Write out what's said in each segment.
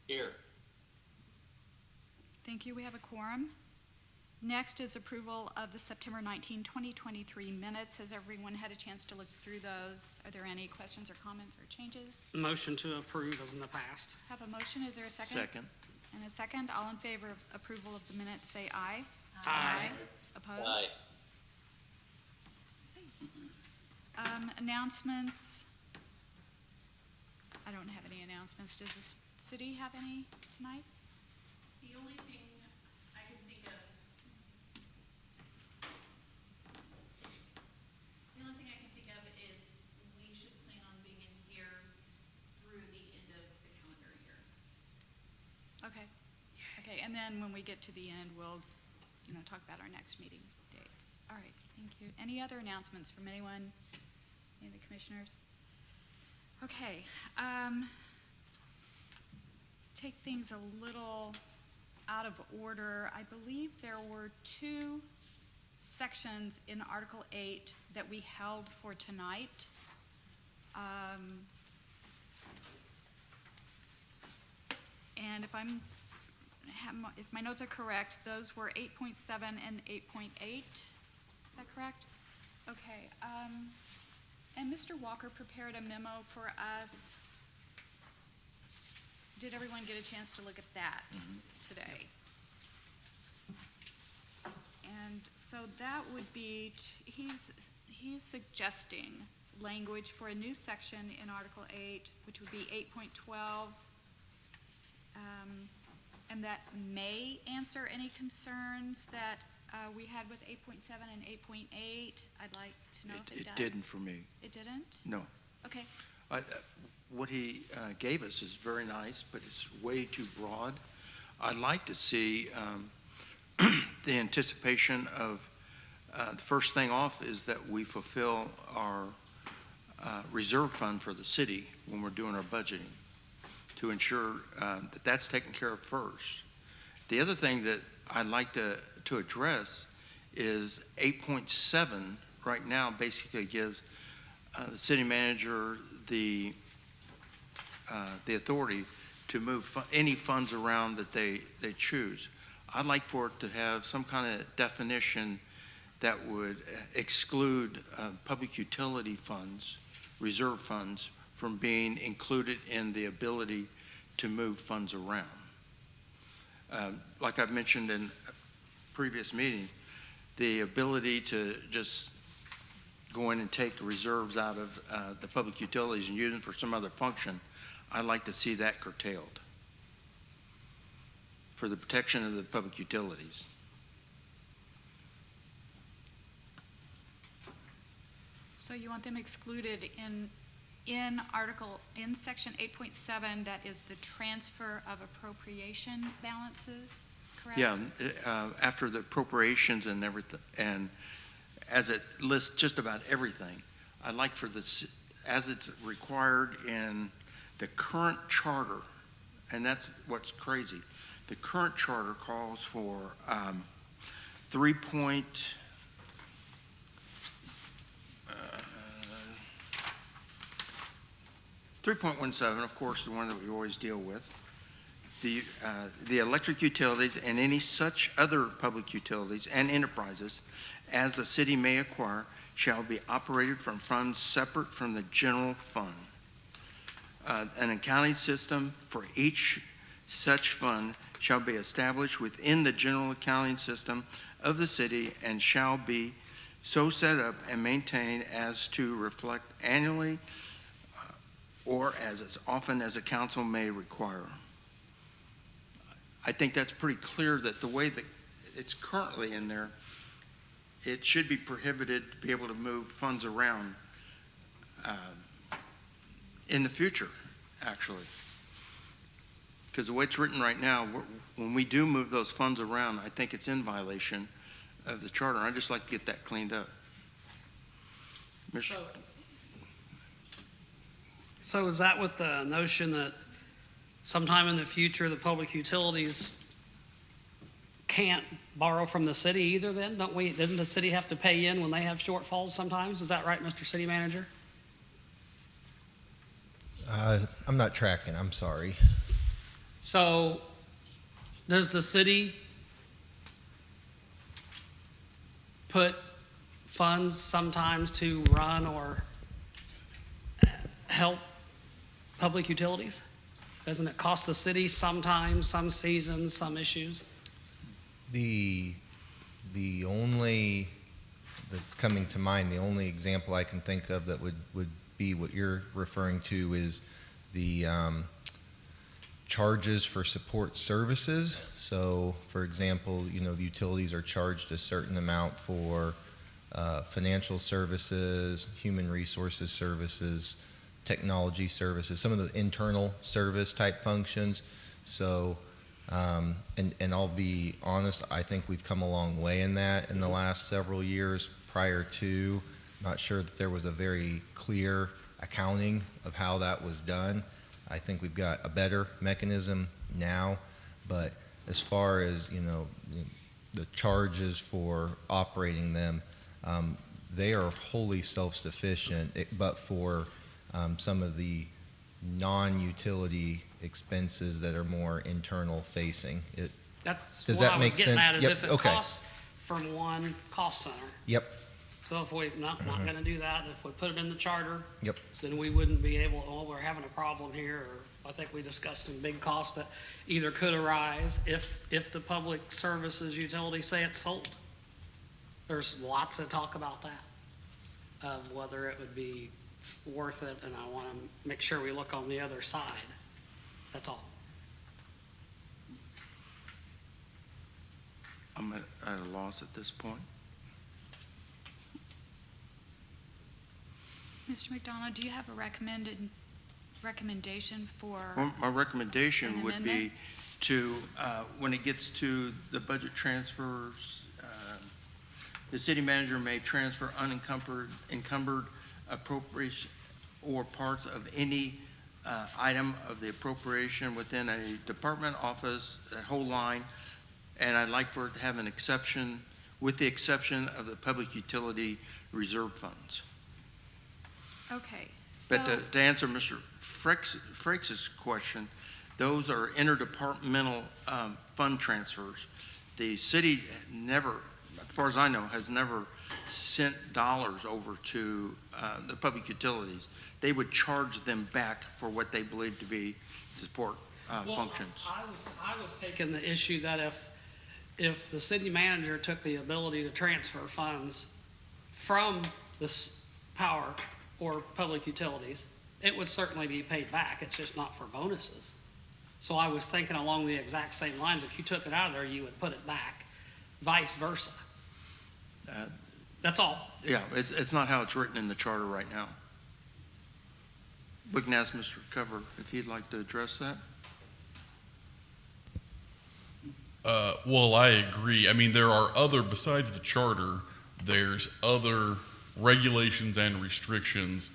Here. Thank you. We have a quorum. Next is approval of the September 19, 2023 minutes. Has everyone had a chance to look through those? Are there any questions or comments or changes? Motion to approve as in the past. Have a motion. Is there a second? Second. And a second. All in favor of approval of the minutes, say aye. Aye. Opposed? Announcements. I don't have any announcements. Does the city have any tonight? The only thing I can think of, is we should plan on being in here through the end of the calendar year. Okay. Okay, and then when we get to the end, we'll, talk about our next meeting dates. All right, thank you. Any other announcements from anyone, any of the commissioners? Okay, take things a little out of order. I believe there were two sections in Article 8 that we held for tonight. And if my notes are correct, those were 8.7 and 8.8. Is that correct? Okay. And Mr. Walker prepared a memo for us. Did everyone get a chance to look at that today? And so that would be, he's suggesting language for a new section in Article 8, which would be 8.12, and that may answer any concerns that we had with 8.7 and 8.8. I'd like to know if it does. It didn't for me. It didn't? No. Okay. What he gave us is very nice, but it's way too broad. I'd like to see the anticipation of the first thing off is that we fulfill our reserve fund for the city when we're doing our budgeting to ensure that that's taken care of first. The other thing that I'd like to address is 8.7 right now basically gives the city manager the authority to move any funds around that they choose. I'd like for it to have some kind of definition that would exclude public utility funds, reserve funds, from being included in the ability to move funds around. Like I've mentioned in a previous meeting, the ability to just go in and take reserves out of the public utilities and use them for some other function, I'd like to see that curtailed for the protection of the public utilities. So you want them excluded in section 8.7, that is the transfer of appropriation balances, correct? Yeah, after the appropriations and everything, and as it lists just about everything, I'd like for this, as it's required in the current charter, and that's what's crazy. The current charter calls for 3.17, of course, the one that we always deal with. The electric utilities and any such other public utilities and enterprises as the city may acquire shall be operated from funds separate from the general fund. An accounting system for each such fund shall be established within the general accounting system of the city and shall be so set up and maintained as to reflect annually or as often as a council may require. I think that's pretty clear that the way that it's currently in there, it should be prohibited to be able to move funds around in the future, actually. Because the way it's written right now, when we do move those funds around, I think it's in violation of the charter. I'd just like to get that cleaned up. So is that with the notion that sometime in the future, the public utilities can't borrow from the city either then? Didn't the city have to pay in when they have shortfalls sometimes? Is that right, Mr. City Manager? I'm not tracking, I'm sorry. So, does the city put funds sometimes to run or help public utilities? Doesn't it cost the city sometimes, some seasons, some issues? The only, that's coming to mind, the only example I can think of that would be what you're referring to is the charges for support services. So, for example, the utilities are charged a certain amount for financial services, human resources services, technology services, some of the internal service type functions. So, and I'll be honest, I think we've come a long way in that in the last several years. Prior to, not sure that there was a very clear accounting of how that was done. I think we've got a better mechanism now, but as far as, the charges for operating them, they are wholly self-sufficient, but for some of the non-utility expenses that are more internal facing. That's Does what that I make was getting sense? at, is Yep, if it okay. costs from one cost center. Yep, So if we're not gonna do that, if we put it in the charter, yep, then we wouldn't be able, we're having a problem here, or I think we discussed some big costs that either could arise if the public services utility say it's sold. There's lots of talk about that, of whether it would be worth it, and I wanna make sure we look on the other side. That's all. I'm at a loss at this point. Mr. McDonough, do you have a recommendation for, Well, my recommendation An would be amendment? to, when it gets to the budget transfers, the city manager may transfer encumbered appropriation or parts of any item of the appropriation within a department office, that whole line, and I'd like for it to have an exception, with the exception of the public utility reserve funds. okay, so, But to answer Mr. Frakes' question, those are interdepartmental fund transfers. The city never, as far as I know, has never sent dollars over to the public utilities. They would charge them back for what they believe to be support functions. I was taking the issue that if the city manager took the ability to transfer funds from this power or public utilities, it would certainly be paid back. It's just not for bonuses. So I was thinking along the exact same lines. If you took it out of there, you would put it back, vice versa. That's all. Yeah, it's not how it's written in the charter right now. We can ask Mr. Cover if he'd like to address that. Well, I agree. I mean, there are besides the charter, there's other regulations and restrictions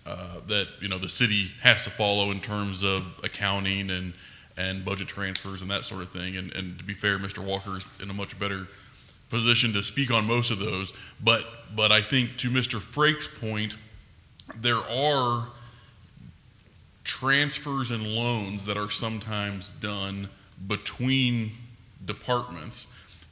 that, the city has to follow in terms of accounting and budget transfers and that sort of thing. And to be fair, Mr. Walker is in a much better position to speak on most of those. But I think to Mr. Frakes' point, there are transfers and loans that are sometimes done between departments,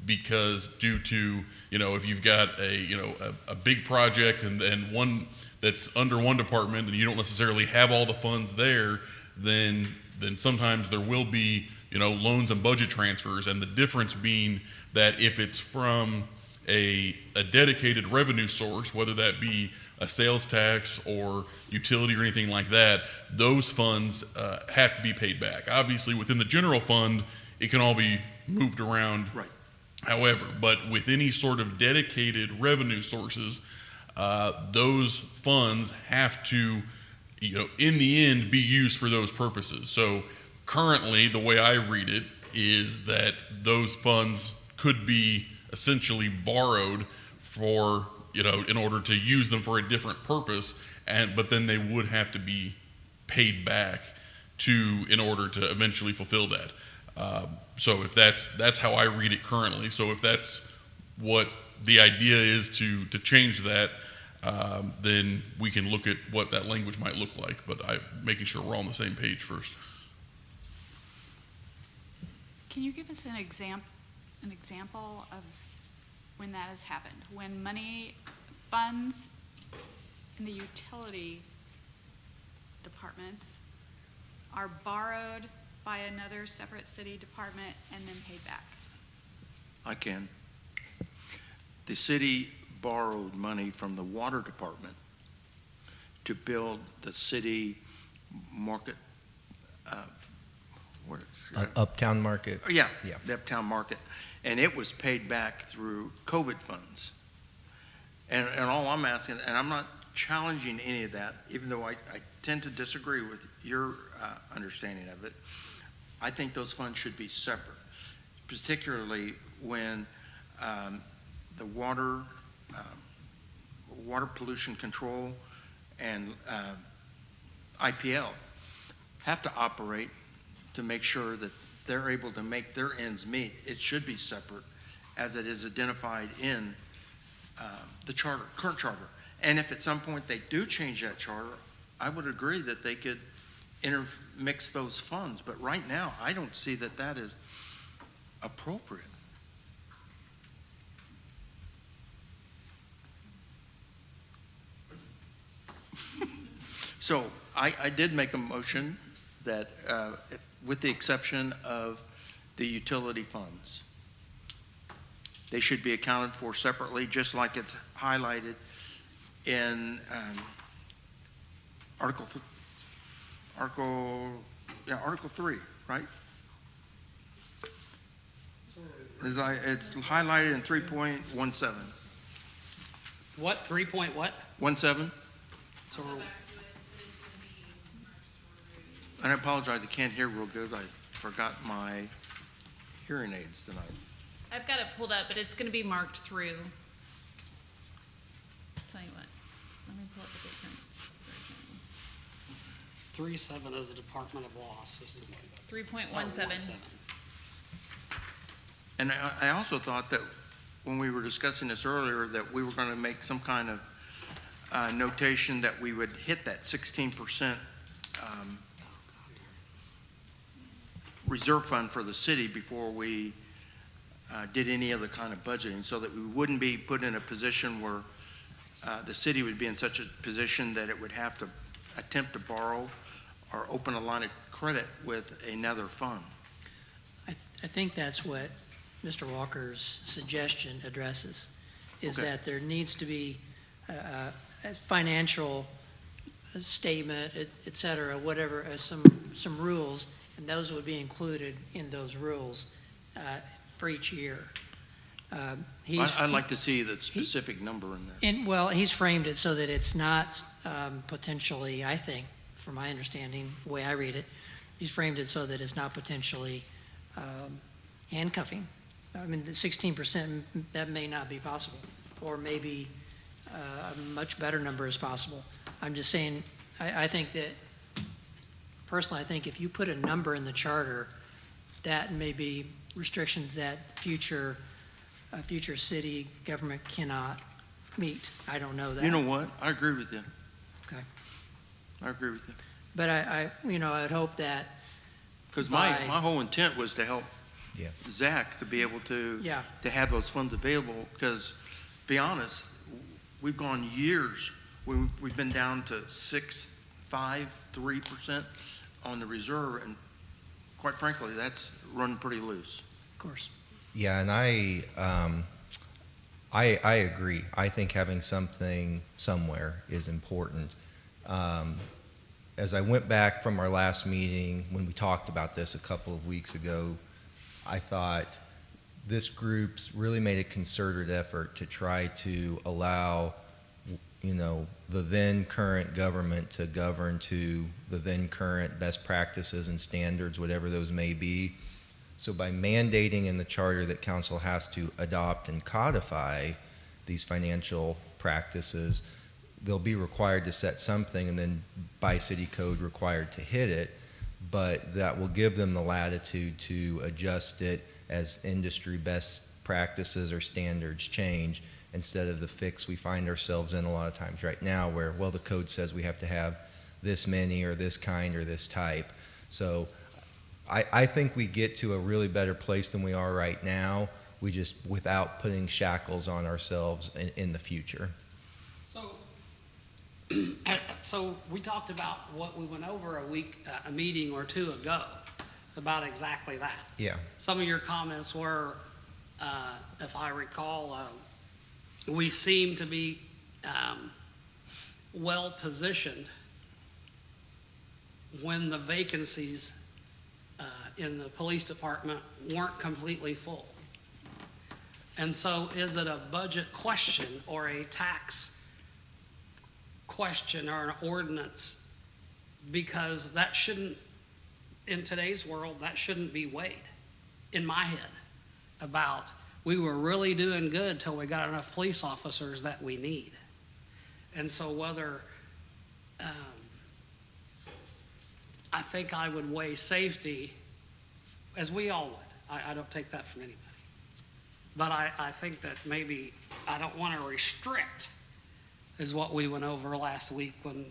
because due to, if you've got a big project and one that's under one department and you don't necessarily have all the funds there, then sometimes there will be, loans and budget transfers. And the difference being that if it's from a dedicated revenue source, whether that be a sales tax or utility or anything like that, those funds have to be paid back. Obviously, within the general fund, it can all be moved around. Right. However, but with any sort of dedicated revenue sources, those funds have to, in the end, be used for those purposes. So currently, the way I read it is that those funds could be essentially borrowed for, in order to use them for a different purpose, but then they would have to be paid back in order to eventually fulfill that. So if that's how I read it currently. So if that's what the idea is to change that, then we can look at what that language might look like. But making sure we're all on the same page first. Can you give us an example of when that has happened? When funds in the utility departments are borrowed by another separate city department and then paid back? I can. The city borrowed money from the water department to build the city market, what it's. Uptown Market. Yeah, Yeah. the Uptown Market. And it was paid back through COVID funds. And all I'm asking, and I'm not challenging any of that, even though I tend to disagree with your understanding of it, I think those funds should be separate, particularly when the water pollution control and IPL have to operate to make sure that they're able to make their ends meet. It should be separate as it is identified in the charter, current charter. And if at some point they do change that charter, I would agree that they could intermix those funds. But right now, I don't see that that is appropriate. So I did make a motion that, with the exception of the utility funds, they should be accounted for separately, just like it's highlighted in Article 3, right? It's highlighted in 3.17. What, 3 point what? 17? So Go back to it, but it's gonna be marked through. And I apologize, I can't hear real good. I forgot my hearing aids tonight. I've got it pulled up, but it's gonna be marked through. Tell you what, let me pull up the different version. 3.7 is the Department of Law Assistant. 3.17. And I also thought that when we were discussing this earlier, that we were going to make some kind of notation that we would hit that 16% reserve fund for the city before we did any other kind of budgeting, so that we wouldn't be put in a position where the city would be in such a position that it would have to attempt to borrow or open a line of credit with another fund. I think that's what Mr. Walker's suggestion addresses, is Okay. that there needs to be a financial statement, et cetera, whatever, some rules, and those would be included in those rules for each year. I'd like to see the specific number in there. Well, he's framed it so that it's not potentially, I think, from my understanding, the way I read it, he's framed it so that it's not potentially handcuffing. I mean, the 16%, that may not be possible, or maybe a much better number is possible. I'm just saying, I think that, personally, I think if you put a number in the charter, that may be restrictions that future city government cannot meet. I don't know that. You know what? I agree with you. Okay. I agree with you. But I would hope that, Because my By- whole intent was to help Yeah. Zach to be able to, Yeah. to have those funds available, because, to be honest, we've gone years, we've been down to 3% on the reserve, and quite frankly, that's run pretty loose. of course, Yeah, and I agree. I think having something somewhere is important. As I went back from our last meeting, when we talked about this a couple of weeks ago, I thought this group's really made a concerted effort to try to allow, the then current government to govern to the then current best practices and standards, whatever those may be. So by mandating in the charter that council has to adopt and codify these financial practices, they'll be required to set something and then by city code required to hit it, but that will give them the latitude to adjust it as industry best practices or standards change, instead of the fix we find ourselves in a lot of times right now where, well, the code says we have to have this many or this kind or this type. So I think we get to a really better place than we are right now. We just, without putting shackles on ourselves in the future. So, so we talked about what we went over a meeting or two ago, about exactly that. Yeah. Some of your comments were, if I recall, we seem to be well-positioned when the vacancies in the police department weren't completely full. And so is it a budget question or a tax question or an ordinance? Because that shouldn't, in today's world, that shouldn't be weighed in my head about, we were really doing good till we got enough police officers that we need. And so whether, I think I would weigh safety, as we all would. I don't take that from anybody. But I think that maybe I don't want to restrict, is what we went over last week when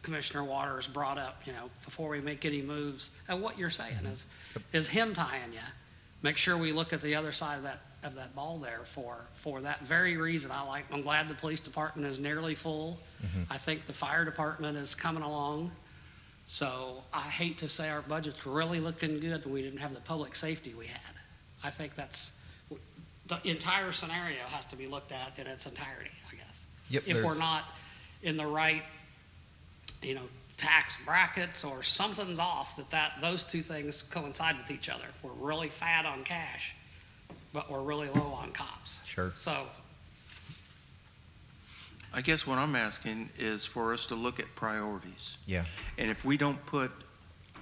Commissioner Waters brought up, before we make any moves. And what you're saying is him tying you. Make sure we look at the other side of that ball there for that very reason. I'm glad the police department is nearly full. I think the fire department is coming along. So I hate to say our budget's really looking good, but we didn't have the public safety we had. I think that's, the entire scenario has to be looked at in its entirety, I guess. Yep, If we're not in the right, tax brackets or something's off, those two things coincide with each other. We're really fat on cash, but we're really low on cops. Sure. So, I guess what I'm asking is for us to look at priorities. Yeah. And if we don't put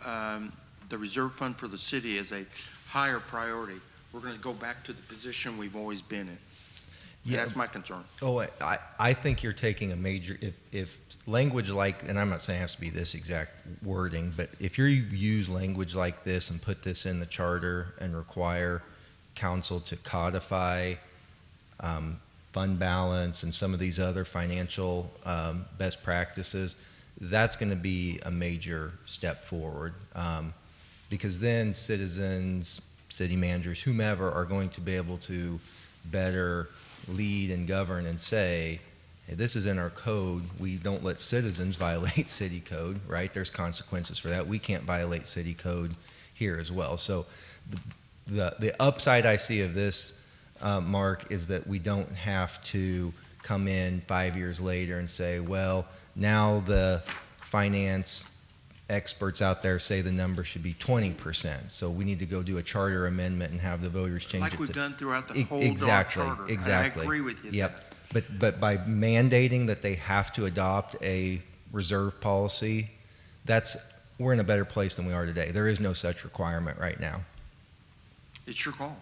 the reserve fund for the city as a higher priority, we're going to go back to the position we've always been in. Yeah. That's my concern. Oh, I think you're taking a major, if language like, and I'm not saying it has to be this exact wording, but if you use language like this and put this in the charter and require council to codify fund balance and some of these other financial best practices, that's going to be a major step forward. Because then citizens, city managers, whomever, are going to be able to better lead and govern and say, hey, this is in our code. We don't let citizens violate city code, right? There's consequences for that. We can't violate city code here as well. So the upside I see of this, Mark, is that we don't have to come in 5 years later and say, well, now the finance experts out there say the number should be 20%. So we need to go do a charter amendment and have the voters change it Like we've done throughout the whole exactly, charter. And exactly. I agree with you. Yep. But by mandating that they have to adopt a reserve policy, we're in a better place than we are today. There is no such requirement right now. It's your call.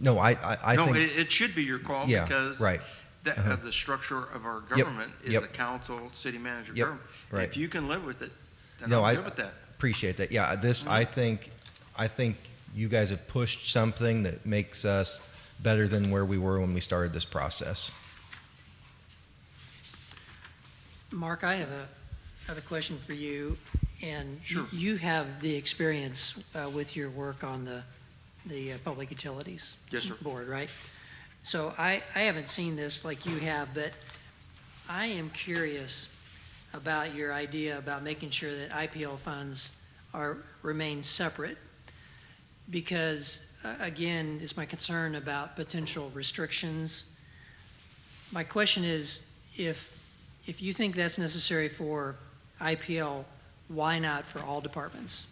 No, I No, think it should be your call Yeah, because right. of the structure of our government is yep. a council, city manager Yep, government. right. If you can live with it, then No, I'm good with that. appreciate that. Yeah, I think you guys have pushed something that makes us better than where we were when we started this process. Mark, I have a question for you, and Sure. you have the experience with your work on the Public Utilities Yes, sir. Board, right? So I haven't seen this like you have, but I am curious about your idea about making sure that IPL funds remain separate, because again, it's my concern about potential restrictions. My question is, if you think that's necessary for IPL, why not for all departments?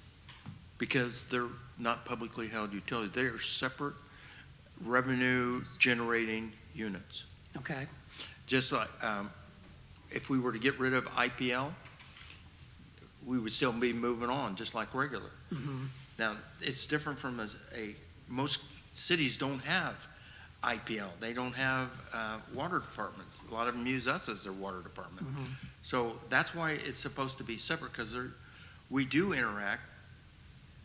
Because they're not publicly held utilities. They are separate revenue-generating units. Okay, Just like if we were to get rid of IPL, we would still be moving on, just like regular. Now, it's different from most cities don't have IPL. They don't have water departments. A lot of them use us as their water department. So that's why it's supposed to be separate, because we do interact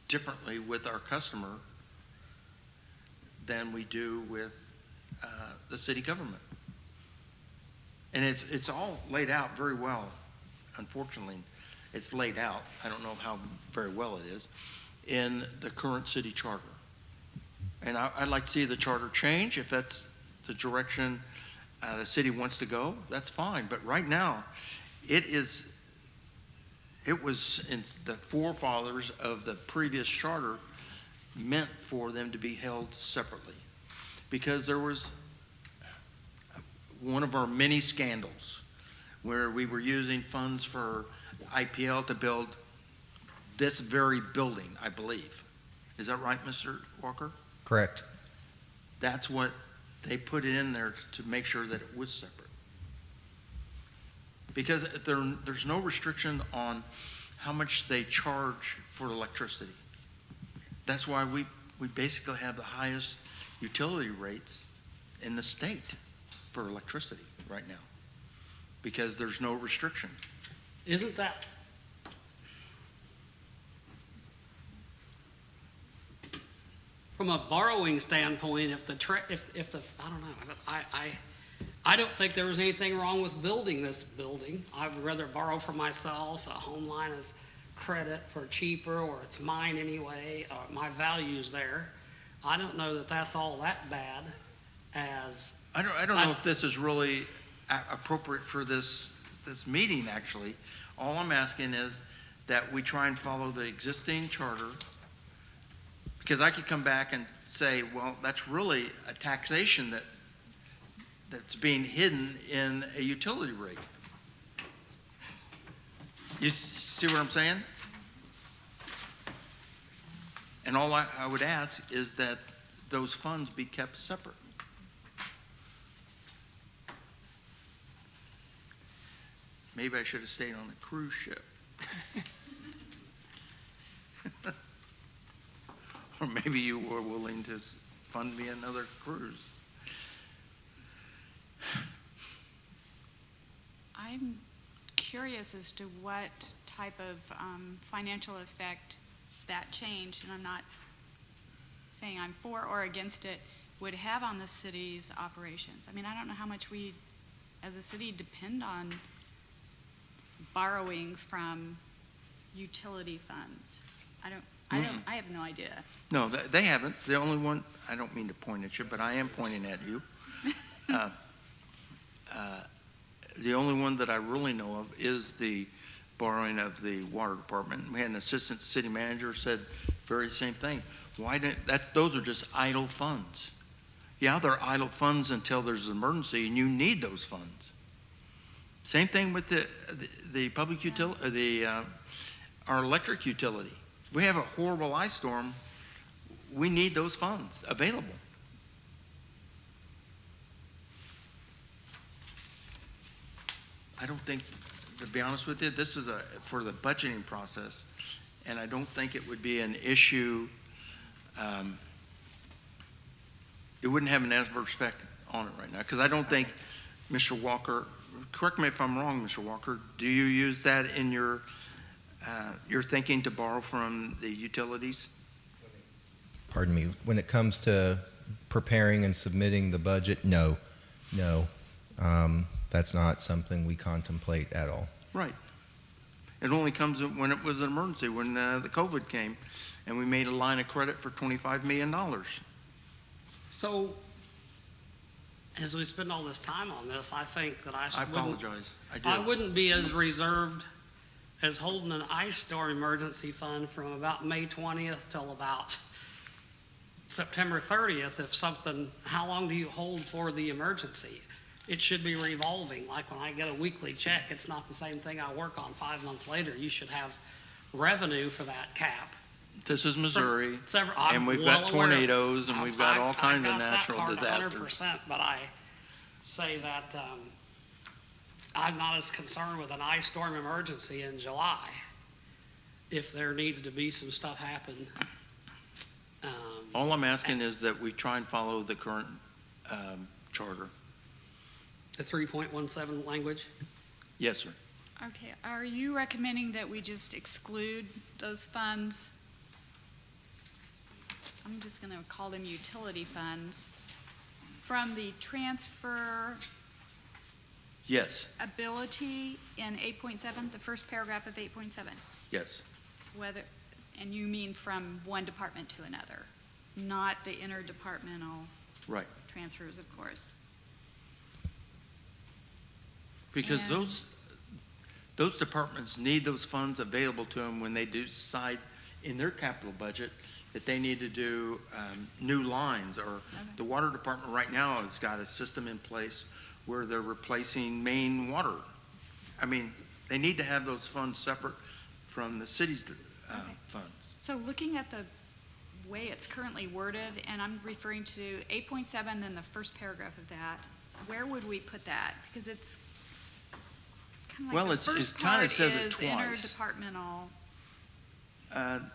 differently with our customer than we do with the city government. And it's all laid out very well. Unfortunately, it's laid out. I don't know how very well it is in the current city charter. And I'd like to see the charter change. If that's the direction the city wants to go, that's fine. But right now, it was in the forefathers of the previous charter meant for them to be held separately. Because there was one of our many scandals where we were using funds for IPL to build this very building, I believe. Is that right, Mr. Walker? Correct. That's what they put it in there to make sure that it was separate. Because there's no restriction on how much they charge for electricity. That's why we basically have the highest utility rates in the state for electricity right now, because there's no restriction. Isn't that, from a borrowing standpoint, if the, I don't know, I don't think there was anything wrong with building this building. I would rather borrow for myself, a home line of credit for cheaper, or it's mine anyway, or my value's there. I don't know that that's all that bad as. I don't know if this is really appropriate for this meeting, actually. All I'm asking is that we try and follow the existing charter, because I could come back and say, well, that's really a taxation that's being hidden in a utility rate. You see what I'm saying? And all I would ask is that those funds be kept separate. Maybe I should have stayed on the cruise ship. Or maybe you were willing to fund me another cruise. I'm curious as to what type of financial effect that change, and I'm not saying I'm for or against it, would have on the city's operations. I mean, I don't know how much we, as a city, depend on borrowing from utility funds. I have no idea. No, they haven't. The only one, I don't mean to point at you, but I am pointing at you. The only one that I really know of is the borrowing of the water department. We had an assistant city manager said very same thing. Why didn't that? Those are just idle funds. Yeah, they're idle funds until there's an emergency and you need those funds. Same thing with the public utility, our electric utility. We have a horrible ice storm. We need those funds available. I don't think, to be honest with you, this is for the budgeting process, and I don't think it would be an issue. It wouldn't have an adverse effect on it right now, because I don't think, Mr. Walker, correct me if I'm wrong, Mr. Walker, do you use that in your thinking to borrow from the utilities? Pardon me. When it comes to preparing and submitting the budget, no. That's not something we contemplate at all. Right. It only comes when it was an emergency, when the COVID came, and we made a line of credit for $25 million. So, as we spend all this time on this, I think that I apologize. I did. I wouldn't be as reserved as holding an ice storm emergency fund from about May 20th till about September 30th. If something, how long do you hold for the emergency? It should be revolving. Like when I get a weekly check, it's not the same thing I work on 5 months later. You should have revenue for that cap. This is Missouri, I'm and we've well got aware. tornadoes, and we've got all kinds of I got that natural part disasters. 100%, but I say that I'm not as concerned with an ice storm emergency in July. If there needs to be some stuff happen. All I'm asking is that we try and follow the current charter. The 3.17 language? Yes, sir. Okay, are you recommending that we just exclude those funds? I'm just gonna call them utility funds from the transfer Yes, ability in 8.7, the first paragraph of 8.7? yes. Whether, And you mean from one department to another, not the interdepartmental Right. transfers, of course. Because And- those departments need those funds available to them when they do decide in their capital budget that they need to do new lines, or the water department right now has got a system in place where they're replacing main water. I mean, they need to have those funds separate from the city's funds. So looking at the way it's currently worded, and I'm referring to 8.7, then the first paragraph of that, where would we put that? Because it's kind of Well, like the it's- first it kinda part says it is twice. interdepartmental.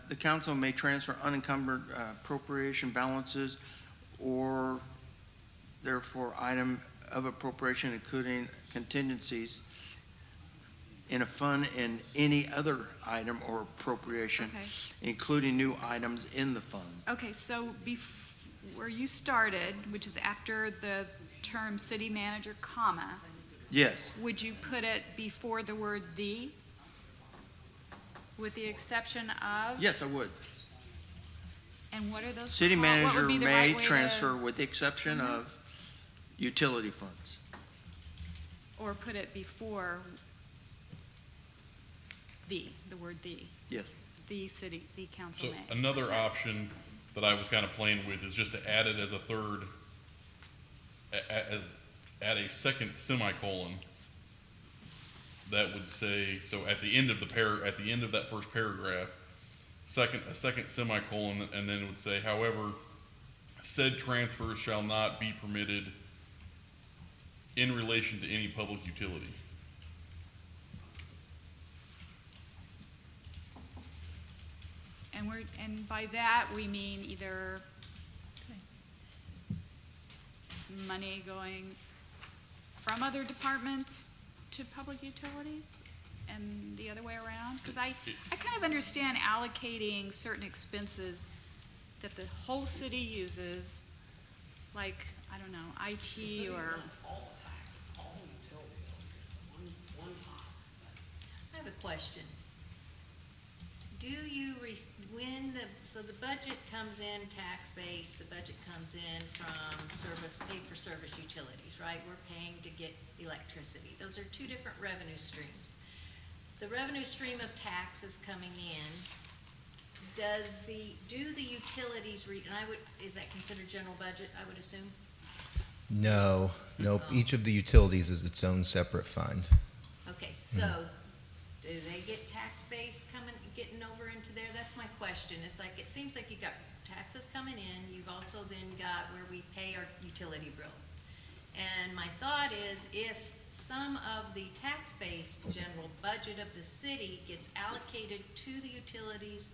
The council may transfer unencumbered appropriation balances or therefore item of appropriation including contingencies in a fund in any other item or appropriation, Okay. including new items in the fund. Okay, so where you started, which is after the term city manager, comma, Yes, would you put it before the word "the"? With the exception of? yes, I would. And what are those? City called? What manager would be the may right way to- transfer with the exception of utility funds. Or put it before the word "the." Yes. The city, the council So may. another option that I was kind of playing with is just to add it as a third, add a second semicolon that would say, so at the end of at the end of that first paragraph, a second semicolon, and then it would say, however, said transfers shall not be permitted in relation to any public utility. And by that, we mean either money going from other departments to public utilities and the other way around? Because I kind of understand allocating certain expenses that the whole city uses, like, I don't know, IT or, I have a question. Do you, so the budget comes in tax-based, the budget comes in from paid-for-service utilities, right? We're paying to get electricity. Those are two different revenue streams. The revenue stream of taxes coming in, do the utilities, is that considered general budget, I would assume? No, nope. Each of the utilities is its own separate fund. Okay, so do they get tax base getting over into there? That's my question. It's like, it seems like you've got taxes coming in, you've also then got where we pay our utility bill. And my thought is, if some of the tax-based general budget of the city gets allocated to the utilities,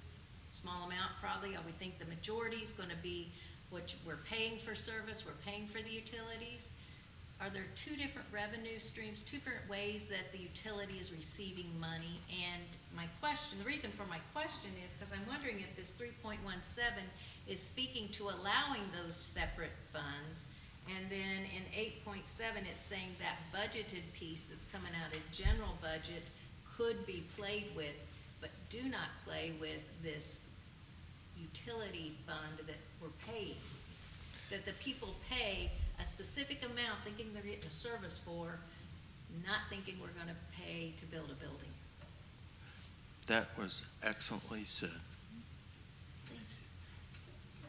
small amount probably, I would think the majority is gonna be what we're paying for service, we're paying for the utilities. Are there two different revenue streams, two different ways that the utility is receiving money? And my question, the reason for my question is because I'm wondering if this 3.17 is speaking to allowing those separate funds. And then in 8.7, it's saying that budgeted piece that's coming out of general budget could be played with, but do not play with this utility fund that we're paying. That the people pay a specific amount thinking they're getting a service for, not thinking we're gonna pay to build a building. That was excellently said. Thank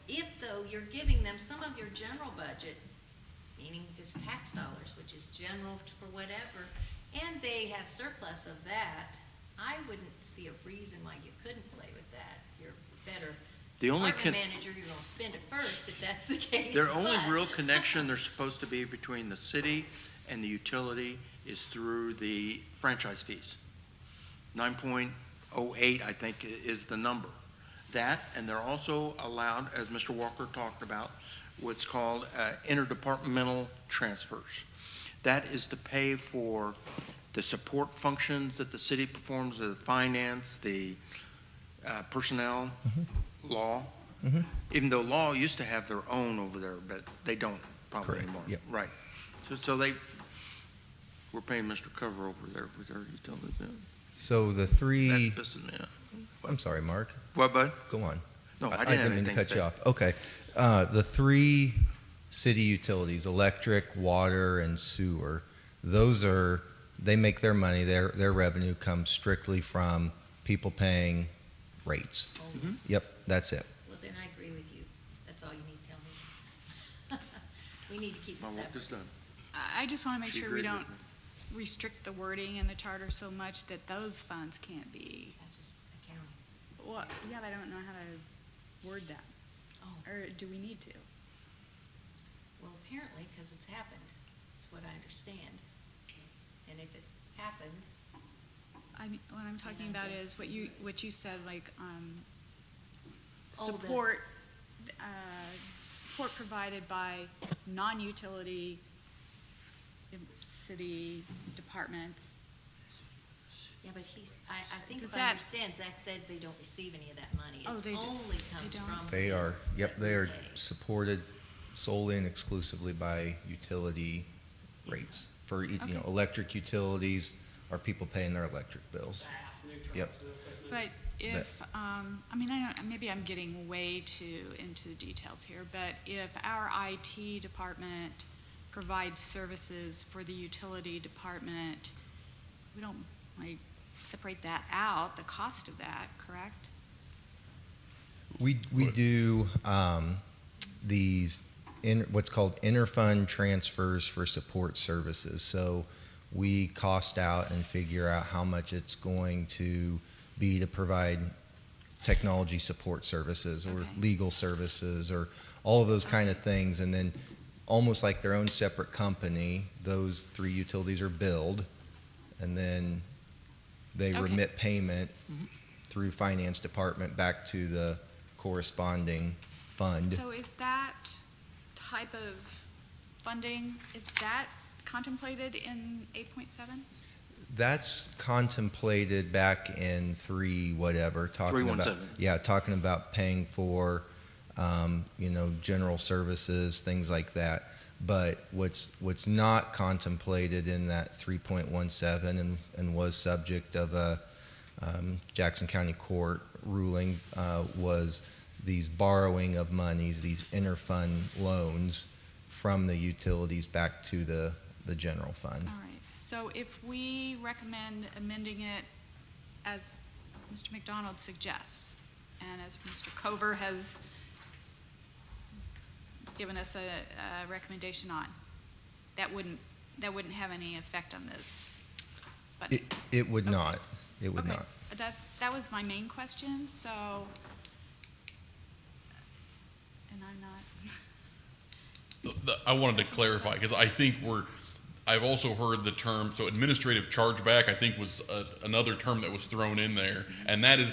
you. If though you're giving them some of your general budget, meaning just tax dollars, which is general for whatever, and they have surplus of that, I wouldn't see a reason why you couldn't play with that. You're better The only department manager, you're gonna spend it first if that's the case. Their only but- real connection there's supposed to be between the city and the utility is through the franchise fees. 9.08, I think, is the number. That, and they're also allowed, as Mr. Walker talked about, what's called interdepartmental transfers. That is to pay for the support functions that the city performs, the finance, the personnel, law. Even though law used to have their own over there, but they don't probably Correct, anymore. yep. Right. So we're paying Mr. Cover over there with our utility bill. So the That's three pissing me off. I'm sorry, Mark. What, bud? Go on. No, I I didn't have didn't mean to anything cut to you say. off. Okay. The three city utilities, electric, water, and sewer, they make their money, their revenue comes strictly from people paying rates. Yep, that's it. Well, then I agree with you. That's all you need to tell me. We need to keep My it work separate. is done. I just want to make She sure we agreed don't with restrict the wording in the charter so much that those funds can't be, That's just accounting. well, yeah, but I don't know how to word that. Oh, Or do we need to? well, apparently, because it's happened. That's what I understand. And if it's happened, I mean, what I'm talking Yeah, I about guess. is what you said, like, Oh, this- support, support provided by non-utility city departments. yeah, but I think Does if I that- understand, Zach said they don't receive any of that money. Oh, It's they do- only they comes don't? from. They are, bills yep, that they we are pay. supported solely and exclusively by utility rates. For, you know, Okay. electric utilities, are people paying their electric bills? Yep. But if, I mean, I don't, maybe I'm getting way too into the details here, but if our IT department provides services for the utility department, we don't, like, separate that out, the cost of that, correct? We do these what's called interfund transfers for support services. So we cost out and figure out how much it's going to be to provide technology support services or Okay. legal services or all of those kind of things. And then almost like their own separate company, those three utilities are billed, and then they Okay. remit payment through finance department back to the corresponding fund. So is that type of funding, is that contemplated in 8.7? That's contemplated back in talking about, 317. yeah, talking about paying for, general services, things like that. But what's not contemplated in that 3.17 and was subject of a Jackson County Court ruling was these borrowing of monies, these interfund loans from the utilities back to the general fund. All right, so if we recommend amending it as Mr. McDonald suggests, and as Mr. Cover has given us a recommendation on, that wouldn't have any effect on this budget? It would Okay. not. It would Okay, not. that was my main question, so, and I'm not, I wanted to clarify, because I think I've also heard the term, so administrative chargeback, I think was another term that was thrown in there. And that is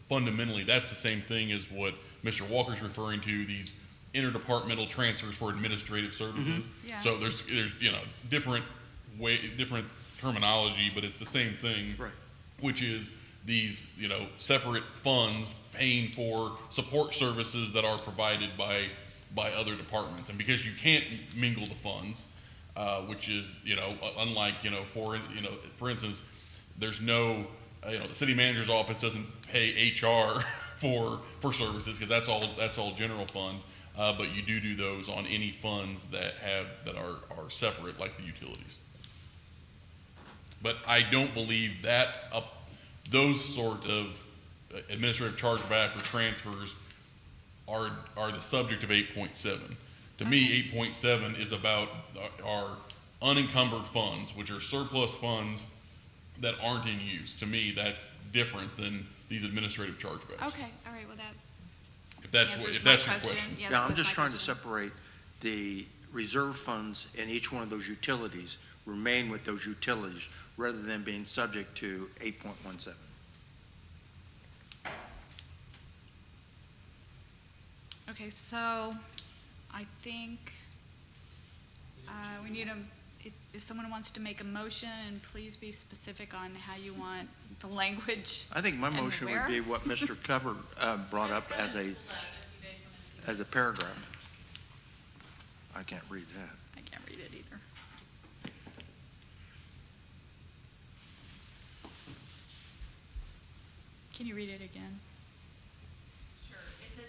fundamentally, that's the same thing as what Mr. Walker's referring to, these interdepartmental transfers for administrative services. Yeah. So there's, different terminology, but it's the same thing. Right. Which is these, separate funds paying for support services that are provided by other departments. And because you can't mingle the funds, which is, unlike, for instance, there's no, the city manager's office doesn't pay HR for services, because that's all general fund. But you do those on any funds that are separate, like the utilities. But I don't believe that those sort of administrative chargeback or transfers are the subject of 8.7. To me, 8.7 is about our unencumbered funds, which are surplus funds that aren't in use. To me, that's different than these administrative chargebacks. okay, all right, well, that If answers my that's your question. question. Yeah, Yeah, that I'm was just my trying to question. separate the reserve funds in each one of those utilities remain with those utilities rather than being subject to 8.17. Okay, so I think we need if someone wants to make a motion, and please be specific on how you want the language. I think my And motion would where? be what Mr. Cover brought up as a paragraph. I can't read that. I can't read it either. Can you read it again? Sure, it's at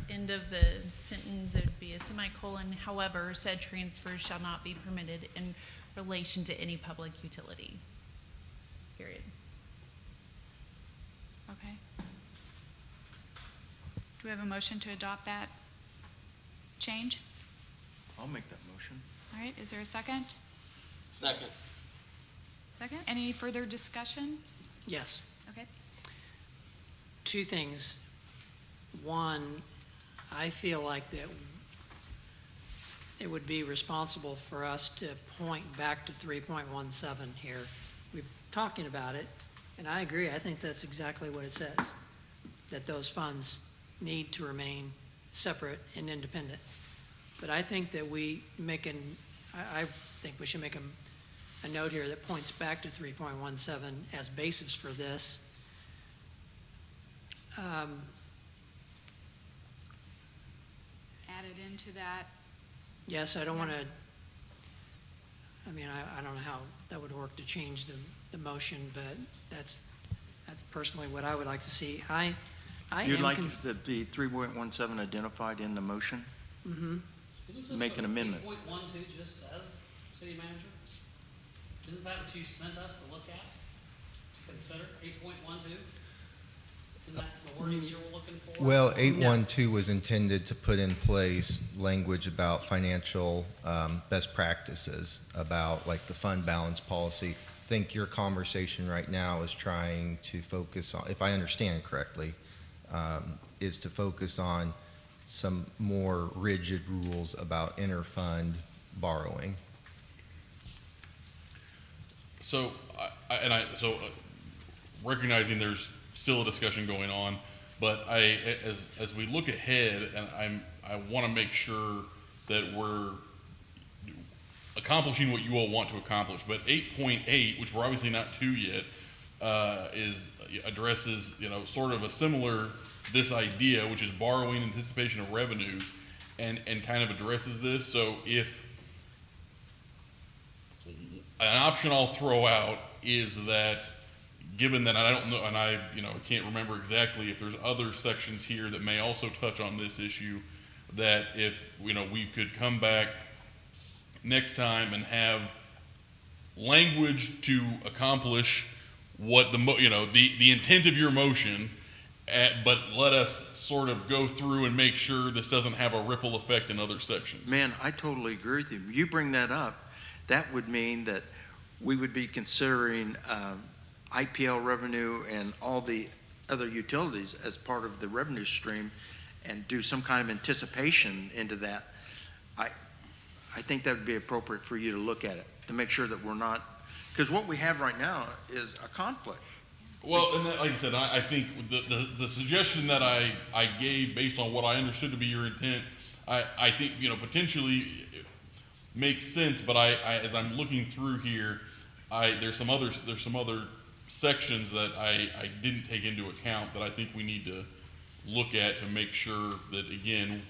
the end of the sentence, it would be a semicolon, however, said transfers shall not be permitted in relation to any public utility. Period. Okay. Do we have a motion to adopt that change? I'll make that motion. All right, is there a second? Second. Second? Any further discussion? Yes. Okay. Two things. One, I feel like that it would be responsible for us to point back to 3.17 here. We're talking about it, and I agree. I think that's exactly what it says, that those funds need to remain separate and independent. But I think that I think we should make a note here that points back to 3.17 as basis for this. Added into that. Yes, I don't want to, I mean, I don't know how that would work to change the motion, but that's personally what I would like to see. You'd like the 3.17 identified in the motion? Make an amendment. 8.12 just says city manager? Isn't that what you sent us to look at? Consider 8.12? Isn't that the wording you were looking for? Well, 812 was intended to put in place language about financial best practices, about like the fund balance policy. I think your conversation right now is trying to focus on, if I understand correctly, is to focus on some more rigid rules about inter-fund borrowing. So, recognizing there's still a discussion going on, but as we look ahead, and I want to make sure that we're accomplishing what you all want to accomplish. But 8.8, which we're obviously not to yet, addresses sort of a similar this idea, which is borrowing in anticipation of revenues, and kind of addresses this. So if an option I'll throw out is that, given that I don't know, and I can't remember exactly if there's other sections here that may also touch on this issue, that if we could come back next time and have language to accomplish what the intent of your motion, but let us sort of go through and make sure this doesn't have a ripple effect in other sections. Man, I totally agree with you. You bring that up, that would mean that we would be considering IPL revenue and all the other utilities as part of the revenue stream and do some kind of anticipation into that. I think that would be appropriate for you to look at it, to make sure that we're not, because what we have right now is a conflict. Well, and like I said, I think the suggestion that I gave based on what I understood to be your intent, I think potentially makes sense. But as I'm looking through here, there's some other sections that I didn't take into account that I think we need to look at to make sure that, again,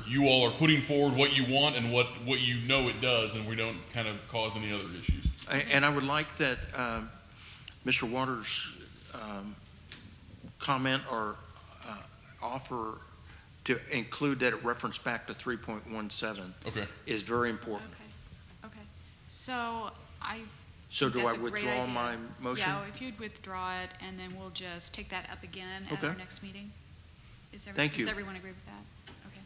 you all are putting forward what you want and what it does, and we don't kind of cause any other issues. And I would like that Mr. Waters' comment or offer to include that it reference back to 3.17 Okay. is very important. Okay. So So do I that's a great withdraw idea. my motion? Yeah, if you'd withdraw it, and then we'll just take that up again at Okay. our next meeting. Thank you. Does everyone agree with that? Okay.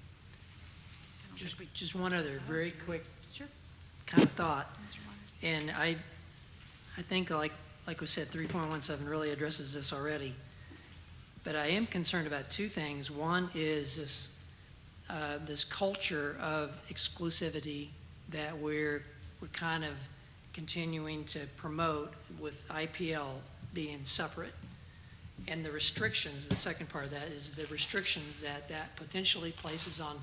Just one other very quick Sure. kind of thought. Mr. Waters. And I think like we said, 3.17 really addresses this already. But I am concerned about two things. One is this culture of exclusivity that we're kind of continuing to promote with IPL being separate. And the restrictions, the second part of that is the restrictions that potentially places on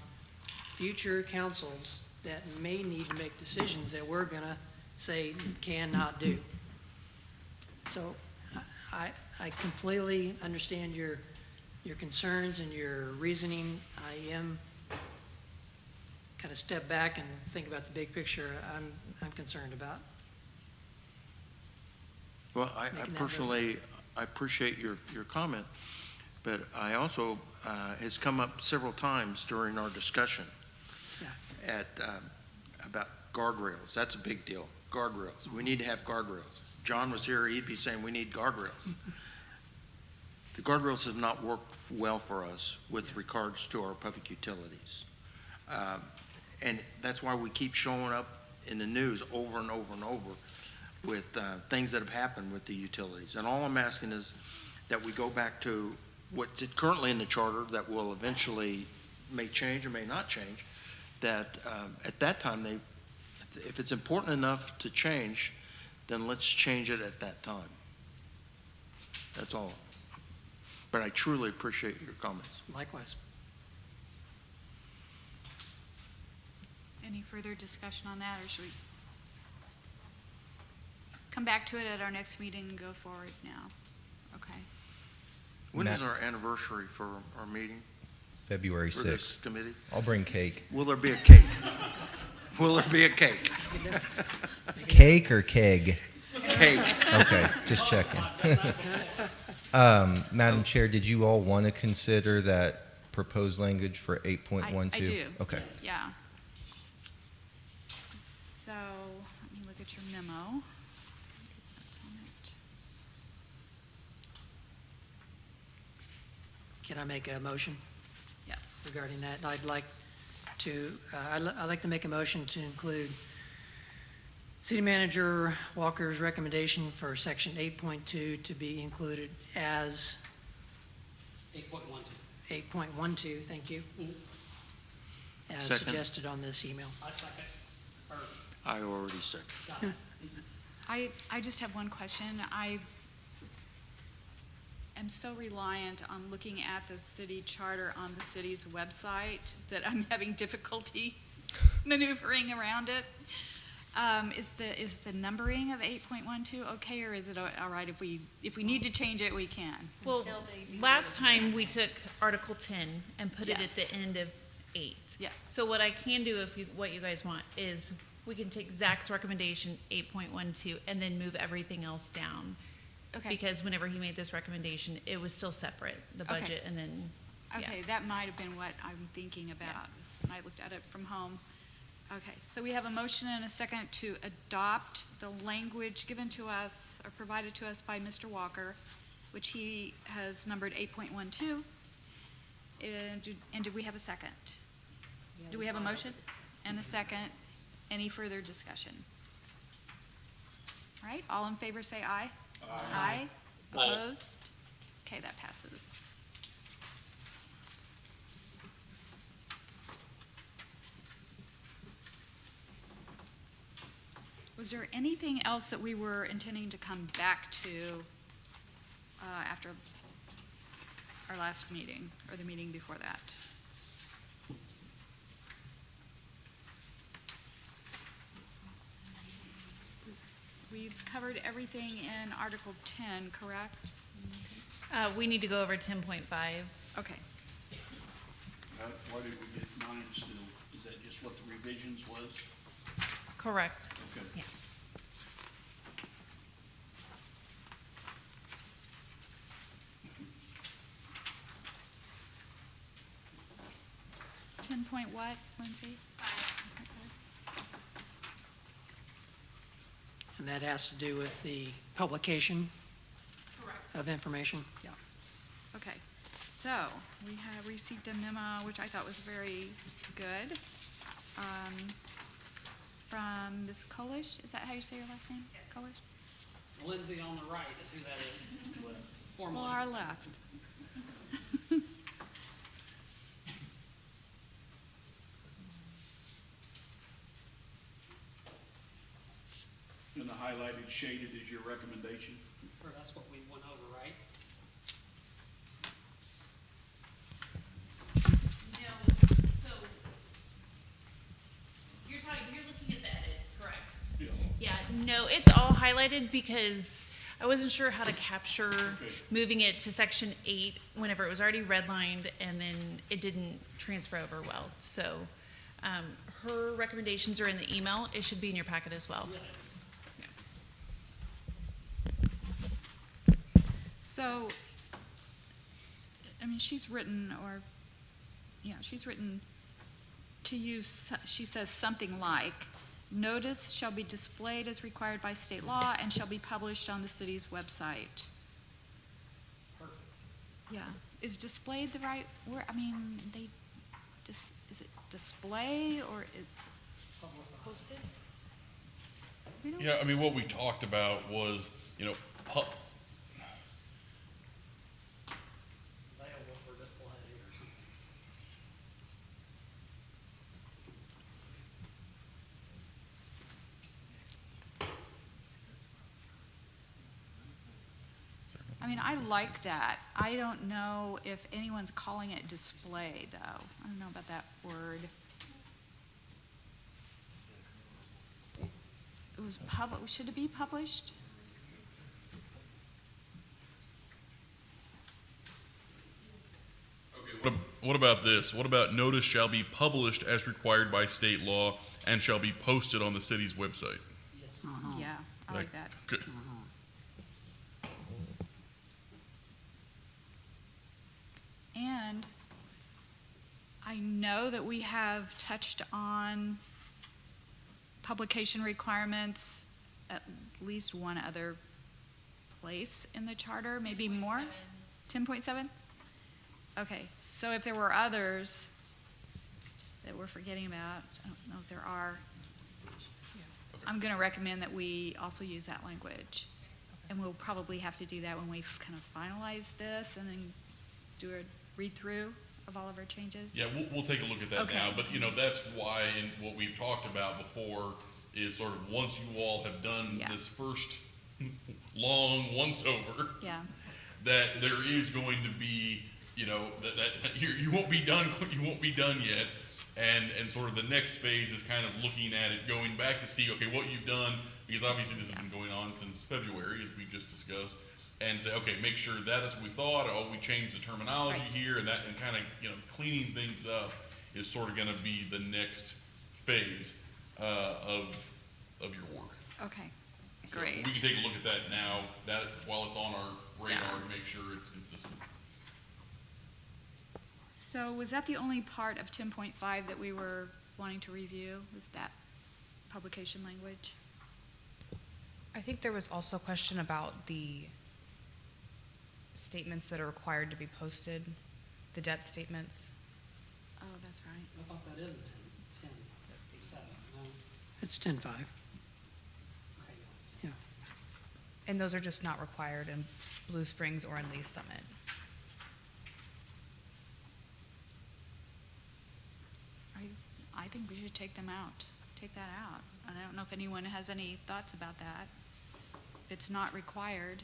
future councils that may need to make decisions that we're going to say cannot do. So I completely understand your concerns and your reasoning. I am kind of step back and think about the big picture I'm concerned about. Well, I Making that vote. personally, I appreciate your comment, but I also, has come up several times during our discussion Yeah. about guardrails. That's a big deal, guardrails. We need to have guardrails. John was here, he'd be saying we need guardrails. The guardrails have not worked well for us with regards to our public utilities. And that's why we keep showing up in the news over and over and over with things that have happened with the utilities. And all I'm asking is that we go back to what's currently in the charter that will eventually may change or may not change, that at that time, if it's important enough to change, then let's change it at that time. That's all. But I truly appreciate your comments. Likewise. Any further discussion on that, or should we come back to it at our next meeting and go forward now? Okay. When is Matt- our anniversary for our meeting, February for this 6th. committee? I'll bring cake. Will there be a cake? Will there be a cake? Cake or keg? Cake. Okay, just checking. Madam Chair, did you all want to consider that proposed language for 8.12? I do. Okay. Yeah. So, let me look at your memo. That's on it. Can I make a motion Yes. regarding that? I'd like to, I'd like to make a motion to include City Manager Walker's recommendation for Section 8.2 to be included as 8.12, thank you, as Second. suggested on this email. I already said. I just have one question. I am so reliant on looking at the city charter on the city's website that I'm having difficulty maneuvering around it. Is the numbering of 8.12 okay, or is it all right if we need to change it, we can? Well, Until they do last it. time we took Article 10 and put it at Yes. the end of 8. Yes. So what I can do, if you, what you guys want, is we can take Zach's recommendation, 8.12, and then move everything else down. Okay. Because whenever he made this recommendation, it was still separate, the Okay. budget, and then, yeah. Okay, that might have been what I'm thinking about was when I looked at it from home. Okay, so we have a motion and a second to adopt the language given to us or provided to us by Mr. Walker, which he has numbered 8.12. And did we have a second? Do we have a motion and a second? Any further discussion? All right, all in favor say aye. Aye. Opposed? Okay, that passes. Was there anything else that we were intending to come back to after our last meeting, or the meeting before that? We've covered everything in Article 10, correct? We need to go over 10.5. Okay. Why did we get 9 still? Is that just what the revisions was? Correct. Okay. Yeah. Point what, Lindsay? And that has to do with the publication Correct. of information? Yeah. Okay, so we have received a memo, which I thought was very good, from Ms. Kolish. Is that how you say your last name? Kolish? Lindsay on the right is who that is. Well, Formally. our left. And the highlighted shaded is your recommendation? Or that's what we went over, right? No, so, you're looking at the edits, correct? Yeah. Yeah, no, it's all highlighted because I wasn't sure how to capture moving it to section 8 whenever it was already redlined and then it didn't transfer over well. So, her recommendations are in the email. It should be in your packet as well. Yeah. So, I mean, she's written to use, she says something like, notice shall be displayed as required by state law and shall be published on the city's website. Perfect. Yeah, is displayed the right word? I mean, is it display or it? Posted? We don't- Yeah, I mean, what we talked about was, Available for display or something. I mean, I like that. I don't know if anyone's calling it display, though. I don't know about that word. It was should it be published? what about this? What about notice shall be published as required by state law and shall be posted on the city's website? Yes. Yeah, I like that. Okay. And I know that we have touched on publication requirements at least one other place in the charter, maybe more? 10.7? Okay, so if there were others that we're forgetting about, I don't know if there are, I'm gonna recommend that we also use that language. And we'll probably have to do that when we kind of finalize this and then do a read-through of all of our changes. Yeah, we'll take a look at that Okay. now, but that's why, in what we've talked about before, is sort of once you all have done Yeah. this first long once-over, Yeah, that there is going to be, that you won't be done, you won't be done yet. And sort of the next phase is kind of looking at it, going back to see, okay, what you've done, because obviously this has been going on since February, as we just discussed, and say, okay, make sure that's what we thought, oh, we changed the terminology Right. here, and kind of, cleaning things up is sort of gonna be the next phase, of your work. okay, So great. we can take a look at that now, while it's on our radar, Yeah. to make sure it's consistent. So was that the only part of 10.5 that we were wanting to review, was that publication language? I think there was also a question about the statements that are required to be posted, the debt statements. Oh, that's right. I thought that is a 10.7, no? It's 10.5, Okay, yeah. And those are just not required in Blue Springs or in Lee's Summit. I think we should take that out. And I don't know if anyone has any thoughts about that. If it's not required,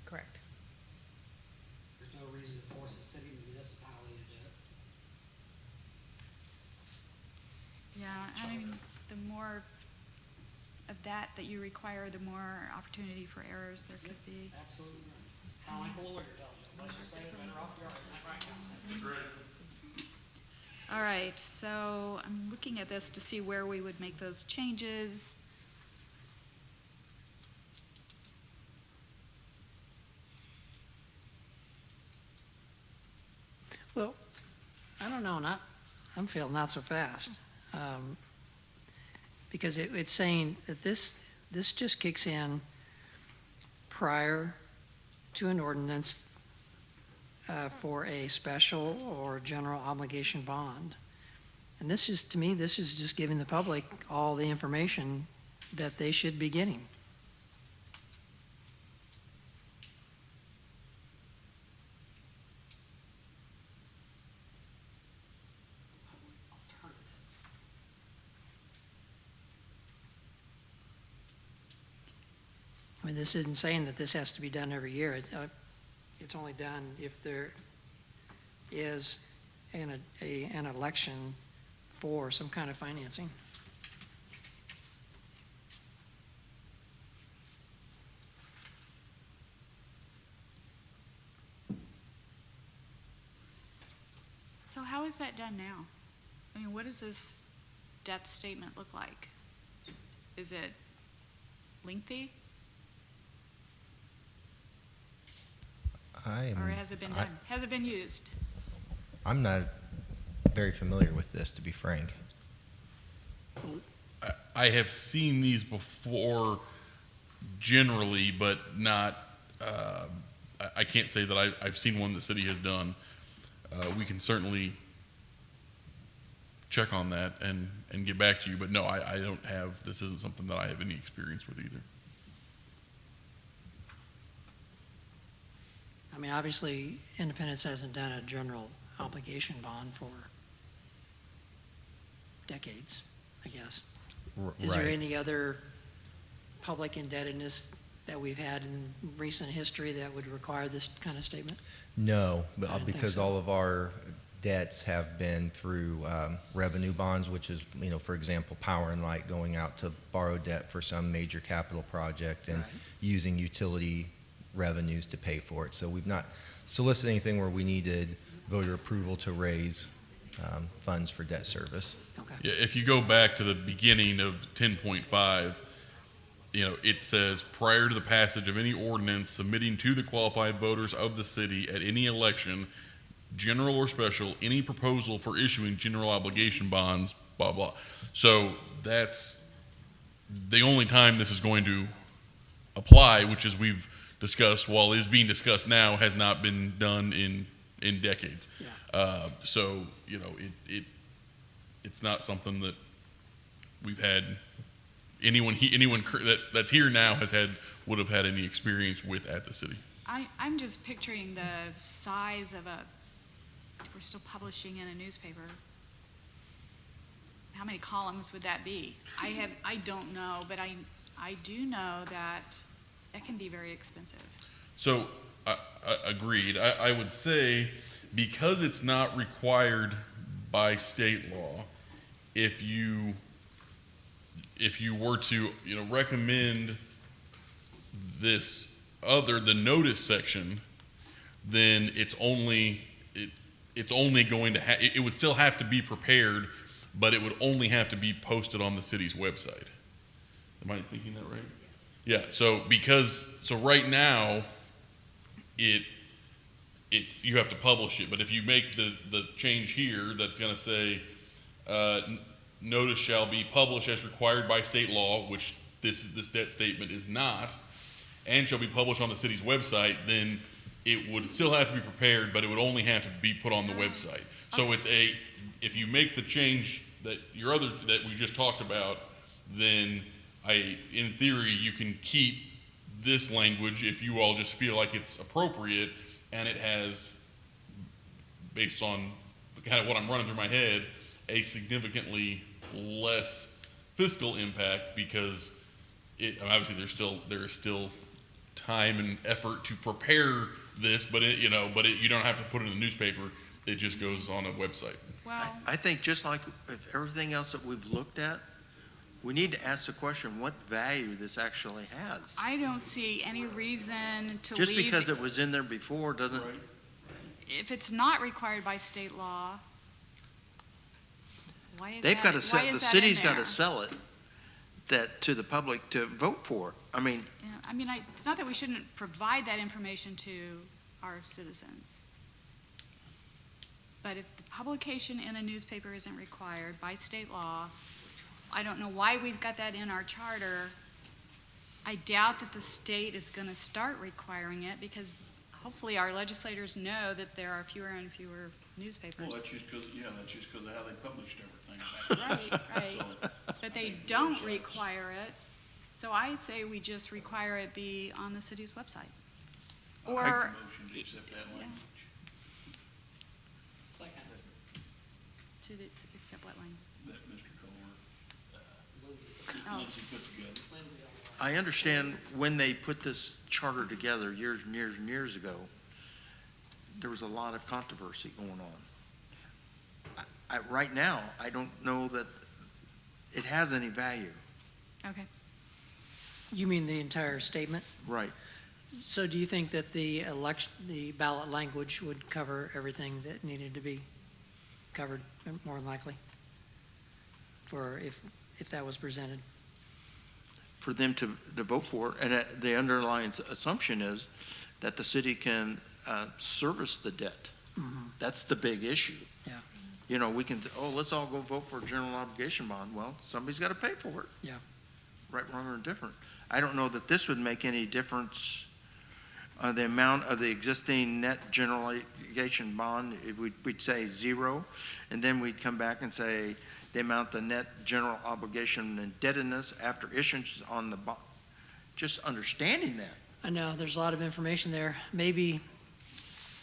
Correct. There's no reason to force a city or municipality to do it. yeah, I mean, the more of that you require, the more opportunity for errors there could be. Absolutely right. Kind of like a lawyer tells you, unless you say it, better off you are. Isn't that right, Councilman? That's right. All right, so I'm looking at this to see where we would make those changes. Well, I don't know, I'm feeling not so fast. Because it's saying that this just kicks in prior to an ordinance for a special or general obligation bond. And this is, to me, this is just giving the public all the information that they should be getting. Alternatives. I mean, this isn't saying that this has to be done every year. It's only done if there is an election for some kind of financing. So how is that done now? I mean, what does this debt statement look like? Is it lengthy? Or has it been done? Has it been used? I'm not very familiar with this, to be frank. I have seen these before generally, but not, I can't say that I've seen one the city has done. We can certainly check on that and get back to you, but no, I don't have, this isn't something that I have any experience with either. I mean, obviously, Independence hasn't done a general obligation bond for decades, I guess. Is there Right. any other public indebtedness that we've had in recent history that would require this kind of statement? No, I didn't think because so. all of our debts have been through revenue bonds, which is, for example, Power and Light going out to borrow debt for some major capital project and Right. using utility revenues to pay for it. So we've not solicited anything where we needed voter approval to raise funds for debt service. Okay. Yeah, if you go back to the beginning of 10.5, it says, prior to the passage of any ordinance submitting to the qualified voters of the city at any election, general or special, any proposal for issuing general obligation bonds, blah, blah. So that's the only time this is going to apply, which as we've discussed, while is being discussed now, has not been done in decades. Yeah. So, it's not something that we've had, anyone that's here now would have had any experience with at the city. I'm just picturing the size of if we're still publishing in a newspaper, how many columns would that be? I don't know, but I do know that can be very expensive. So, agreed. I would say, because it's not required by state law, if you were to, recommend the notice section, then it's only going to it would still have to be prepared, but it would only have to be posted on the city's website. Am I thinking that right? Yeah, so right now, it's you have to publish it, but if you make the change here, that's gonna say, notice shall be published as required by state law, which this debt statement is not, and shall be published on the city's website, then it would still have to be prepared, but it would only have to be put on the website. So if you make the change that we just talked about, then in theory, you can keep this language if you all just feel like it's appropriate, and it has, based on kind of what I'm running through my head, a significantly less fiscal impact, because obviously there is still time and effort to prepare this, but you don't have to put it in the newspaper. It just goes on a website. Well, I think just like with everything else that we've looked at, we need to ask the question, what value this actually has. I don't see any reason to Just leave. because it was in there before doesn't, If it's not required by state law, why is they've that? got to why sell, is the that city's in got there? to sell it to the public to vote for. I mean, Yeah, it's not that we shouldn't provide that information to our citizens. But if the publication in a newspaper isn't required by state law, I don't know why we've got that in our charter. I doubt that the state is going to start requiring it, because hopefully our legislators know that there are fewer and fewer newspapers. Well, that's just because of how they published everything. Right. But they don't require it, so I'd say we just require it be on the city's website. I'll make a Or, motion to accept that language. to accept what line? That Mr. Kohler, Oh. Lindsay put together. I understand when they put this charter together years and years and years ago, there was a lot of controversy going on. Right now, I don't know that it has any value. Okay. You mean the entire statement? Right. So do you think that the ballot language would cover everything that needed to be covered, more than likely, for if that was presented? For them to vote for it, and the underlying assumption is that the city can service the debt. That's the big issue. Yeah, You know, we can, let's all go vote for a general obligation bond. Well, somebody's got to pay for it, yeah. right, wrong, or indifferent. I don't know that this would make any difference on the amount of the existing net general obligation bond. We'd say 0, and then we'd come back and say the amount the net general obligation indebtedness after issuance on the bond. Just understanding that. I know, there's a lot of information there. Maybe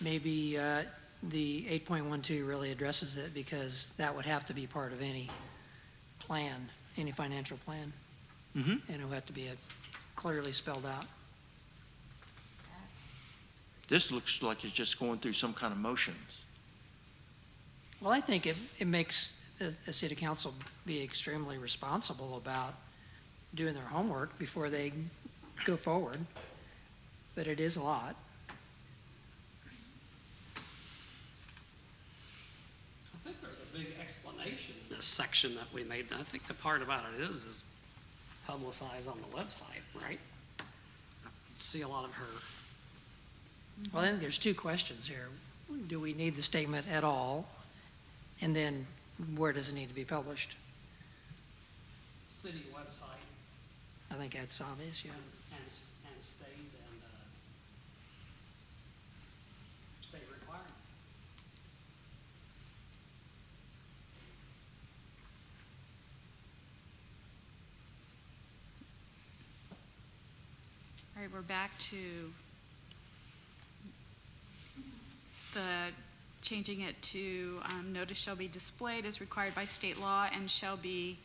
the 8.12 really addresses it, because that would have to be part of any plan, any financial plan. Mhm. And it would have to be clearly spelled out. This looks like it's just going through some kind of motions. Well, I think it makes a city council be extremely responsible about doing their homework before they go forward, but it is a lot. I think there's a big explanation in this section that we made, and I think the part about it is publicized on the website, right? I see a lot of her. Well, then there's two questions here. Do we need the statement at all? And then where does it need to be published? City website I think that's obvious, yeah. and state and state requirements. All right, we're back to the changing it to notice shall be displayed as required by state law and shall be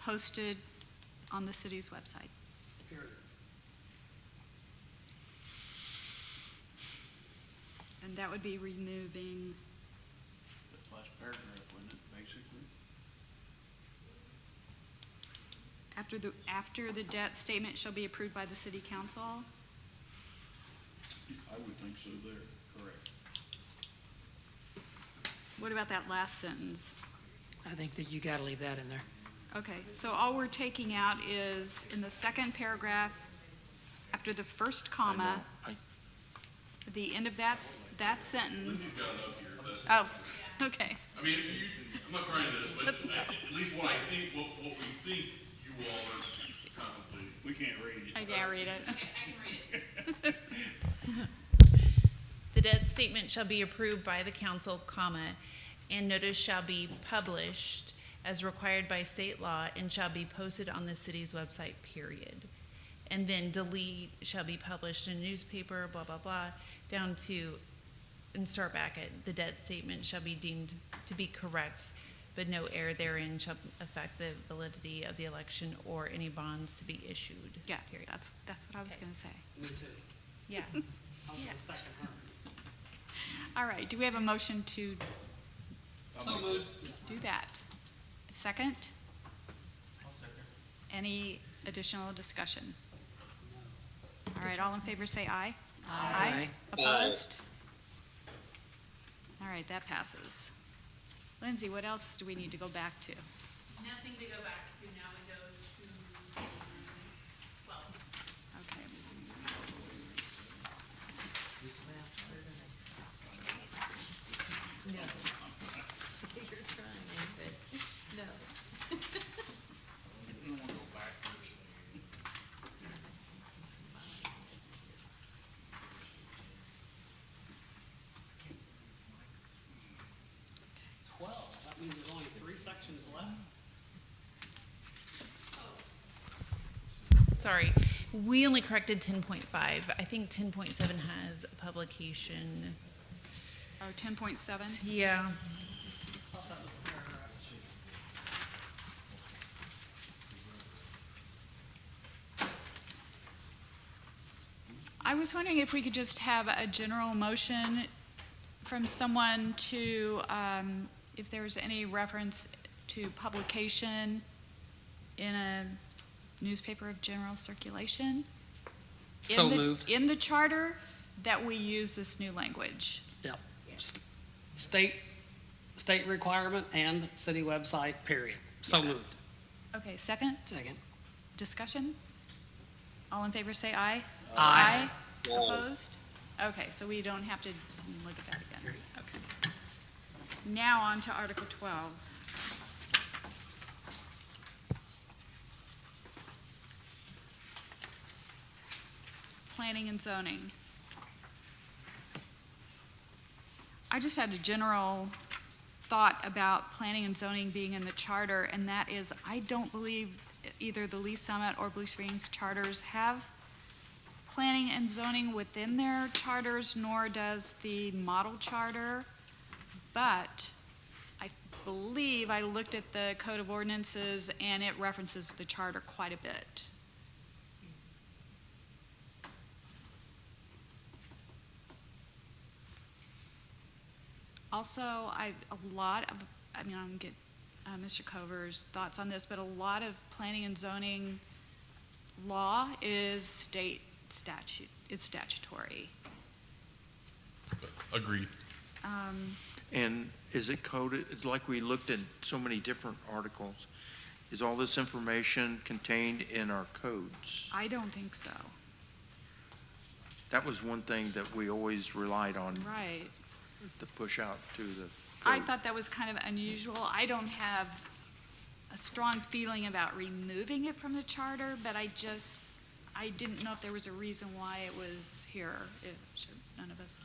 posted on the city's website. Period. And that would be removing, The last paragraph, wouldn't it, basically? after the debt statement shall be approved by the city council. I would think so there, correct. What about that last sentence? I think that you gotta leave that in there. Okay, so all we're taking out is in the second paragraph, after the first comma, the end of that sentence. Got it up here. That's- Oh, okay. I mean, I'm not trying to, but at least what I think, what we think you all are contemplating. We can't read it. I can't read it. The debt statement shall be approved by the council, comma, and notice shall be published as required by state law and shall be posted on the city's website, period. And then delete shall be published in a newspaper, blah, blah, blah, down to, and start back at, the debt statement shall be deemed to be correct, but no error therein shall affect the validity of the election or any bonds to be issued. Yeah, Period. that's what I was Okay. gonna say. Me too. Yeah. I was the second her. All right, do we have a motion to So moved. do that? Second? Any additional discussion? All right, all in favor say aye. Aye. Opposed? All right, that passes. Lindsay, what else do we need to go back to? Nothing to go back to, now we go to 12. Okay. No. You're trying, but no. We don't want to go backwards. 12, that means there's only 3 sections left. Sorry, we only corrected 10.5. I think 10.7 has a publication. Oh, 10.7? Yeah. I was wondering if we could just have a general motion from someone to, if there's any reference to publication in a newspaper of general circulation. So moved. In the charter, that we use this new language. Yep. State requirement and city website, period. So moved. Okay, second, Second. discussion? All in favor say aye. Aye. Opposed? Okay, so we don't have to look at that again. Okay. Now on to Article 12. Planning and zoning. I just had a general thought about planning and zoning being in the charter, and that is, I don't believe either the Lee Summit or Blue Springs charters have planning and zoning within their charters, nor does the model charter. But I believe I looked at the Code of Ordinances, and it references the charter quite a bit. Also, I mean, I'm gonna get Mr. Cover's thoughts on this, but a lot of planning and zoning law is statutory. Agreed. And is it coded, like we looked at so many different articles, is all this information contained in our codes? I don't think so. That was one thing that we always relied on Right. to push out to the I code. thought that was kind of unusual. I don't have a strong feeling about removing it from the charter, but I didn't know if there was a reason why it was here. None of us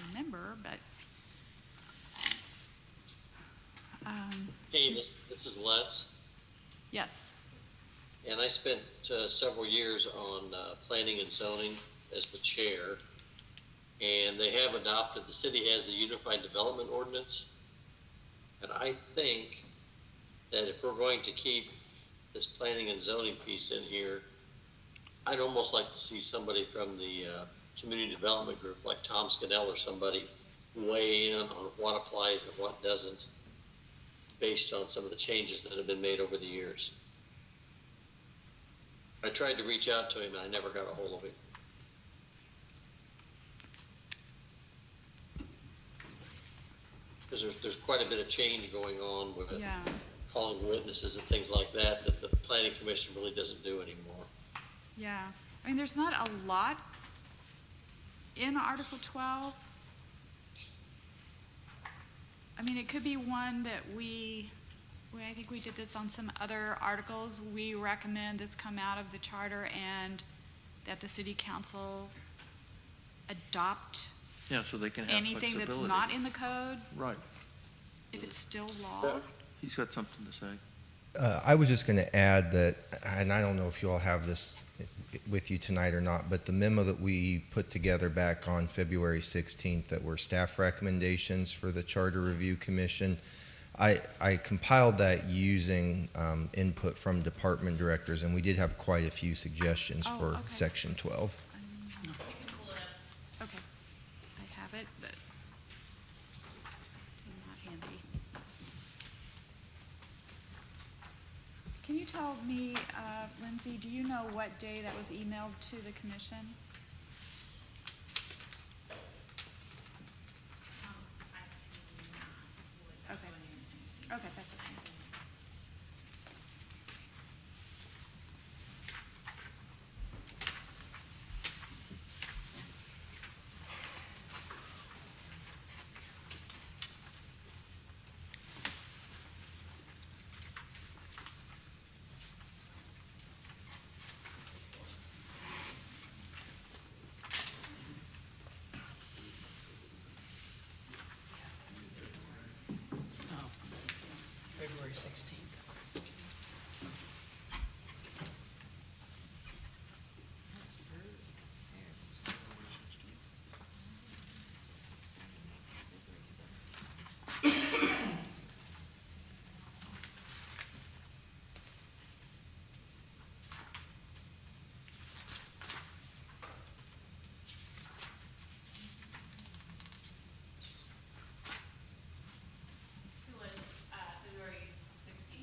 remember, but. Hey, this is Les, Yes. and I spent several years on planning and zoning as the chair, and they have adopted, the city has the Unified Development Ordinance, and I think that if we're going to keep this planning and zoning piece in here, I'd almost like to see somebody from the community development group, like Tom Scannell or somebody, weigh in on what applies and what doesn't, based on some of the changes that have been made over the years. I tried to reach out to him and I never got a hold of him. Because there's quite a bit of change going on with Yeah. calling witnesses and things like that that the planning commission really doesn't do anymore. Yeah. I mean, there's not a lot in Article 12. I mean, it could be one that I think we did this on some other articles. We recommend this come out of the charter and that the city council adopt Yeah, so they can have anything flexibility. that's not in the code, Right. if it's still law. He's got something to say. I was just going to add that, and I don't know if you all have this with you tonight or not, but the memo that we put together back on February 16th that were staff recommendations for the Charter Review Commission, I compiled that using input from department directors, and we did have quite a few suggestions Oh, for okay. Section 12. Okay, I have it, but not handy. Can you tell me, Lindsay, do you know what day that was emailed to the commission? Okay. Okay, that's okay. Oh, February 16th. It was February 16th.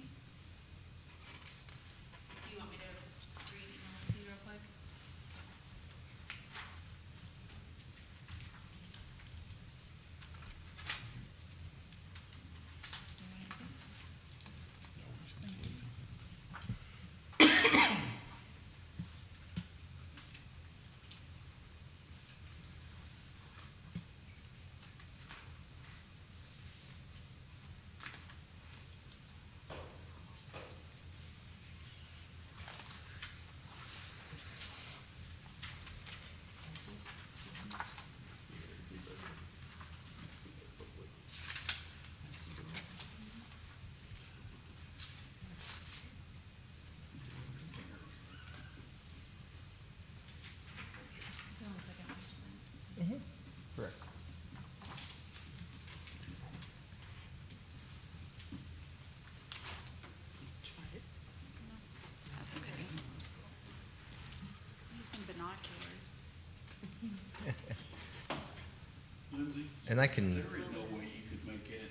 And I can, There is no way you could make it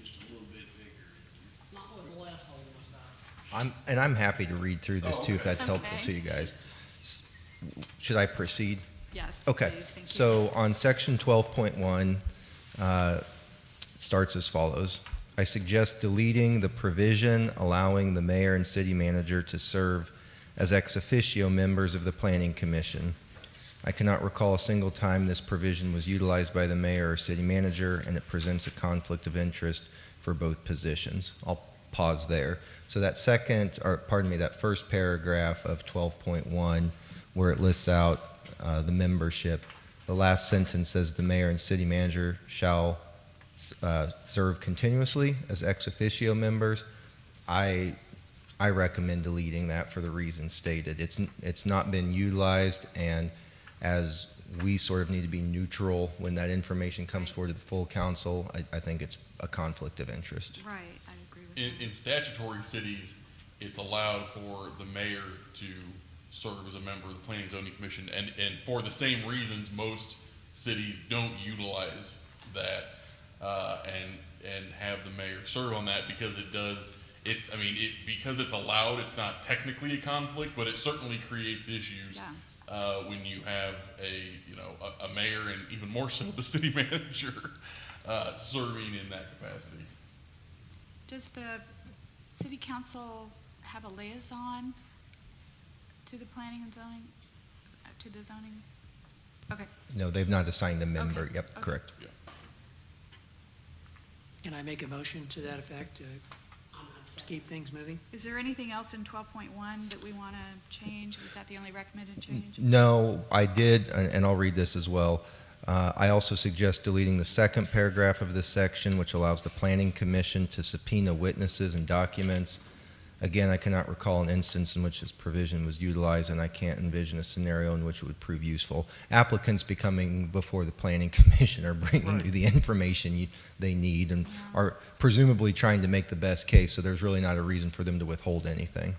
just a little bit bigger. Not with less hole in the side. I'm happy to read through this too, if that's helpful Okay. to you guys. Should I proceed? Yes, Okay, please, thank you. so on section 12.1, it starts as follows. I suggest deleting the provision allowing the mayor and city manager to serve as ex officio members of the planning commission. I cannot recall a single time this provision was utilized by the mayor or city manager, and it presents a conflict of interest for both positions. I'll pause there. So that that first paragraph of 12.1, where it lists out the membership, the last sentence says the mayor and city manager shall serve continuously as ex officio members. I recommend deleting that for the reasons stated. It's not been utilized, and as we sort of need to be neutral when that information comes forward to the full council, I think it's a conflict of interest. Right, I agree with that. In statutory cities, it's allowed for the mayor to serve as a member of the Planning and Zoning Commission, and for the same reasons, most cities don't utilize that, and have the mayor serve on that, because because it's allowed, it's not technically a conflict, but it certainly creates issues. Yeah. When you have a mayor, and even more so the city manager, serving in that capacity. Does the city council have a liaison to the planning and zoning, to the zoning? Okay, No, they've not assigned a member. Okay, Yep, okay. correct. Yeah. Can I make a motion to that effect to keep things moving? is there anything else in 12.1 that we want to change? Was that the only recommended change? No, I did, and I'll read this as well. I also suggest deleting the second paragraph of this section, which allows the planning commission to subpoena witnesses and documents. Again, I cannot recall an instance in which this provision was utilized, and I can't envision a scenario in which it would prove useful. Applicants becoming before the planning commission are bringing you the information they need and are presumably trying to make the best case, so there's really not a reason for them to withhold anything.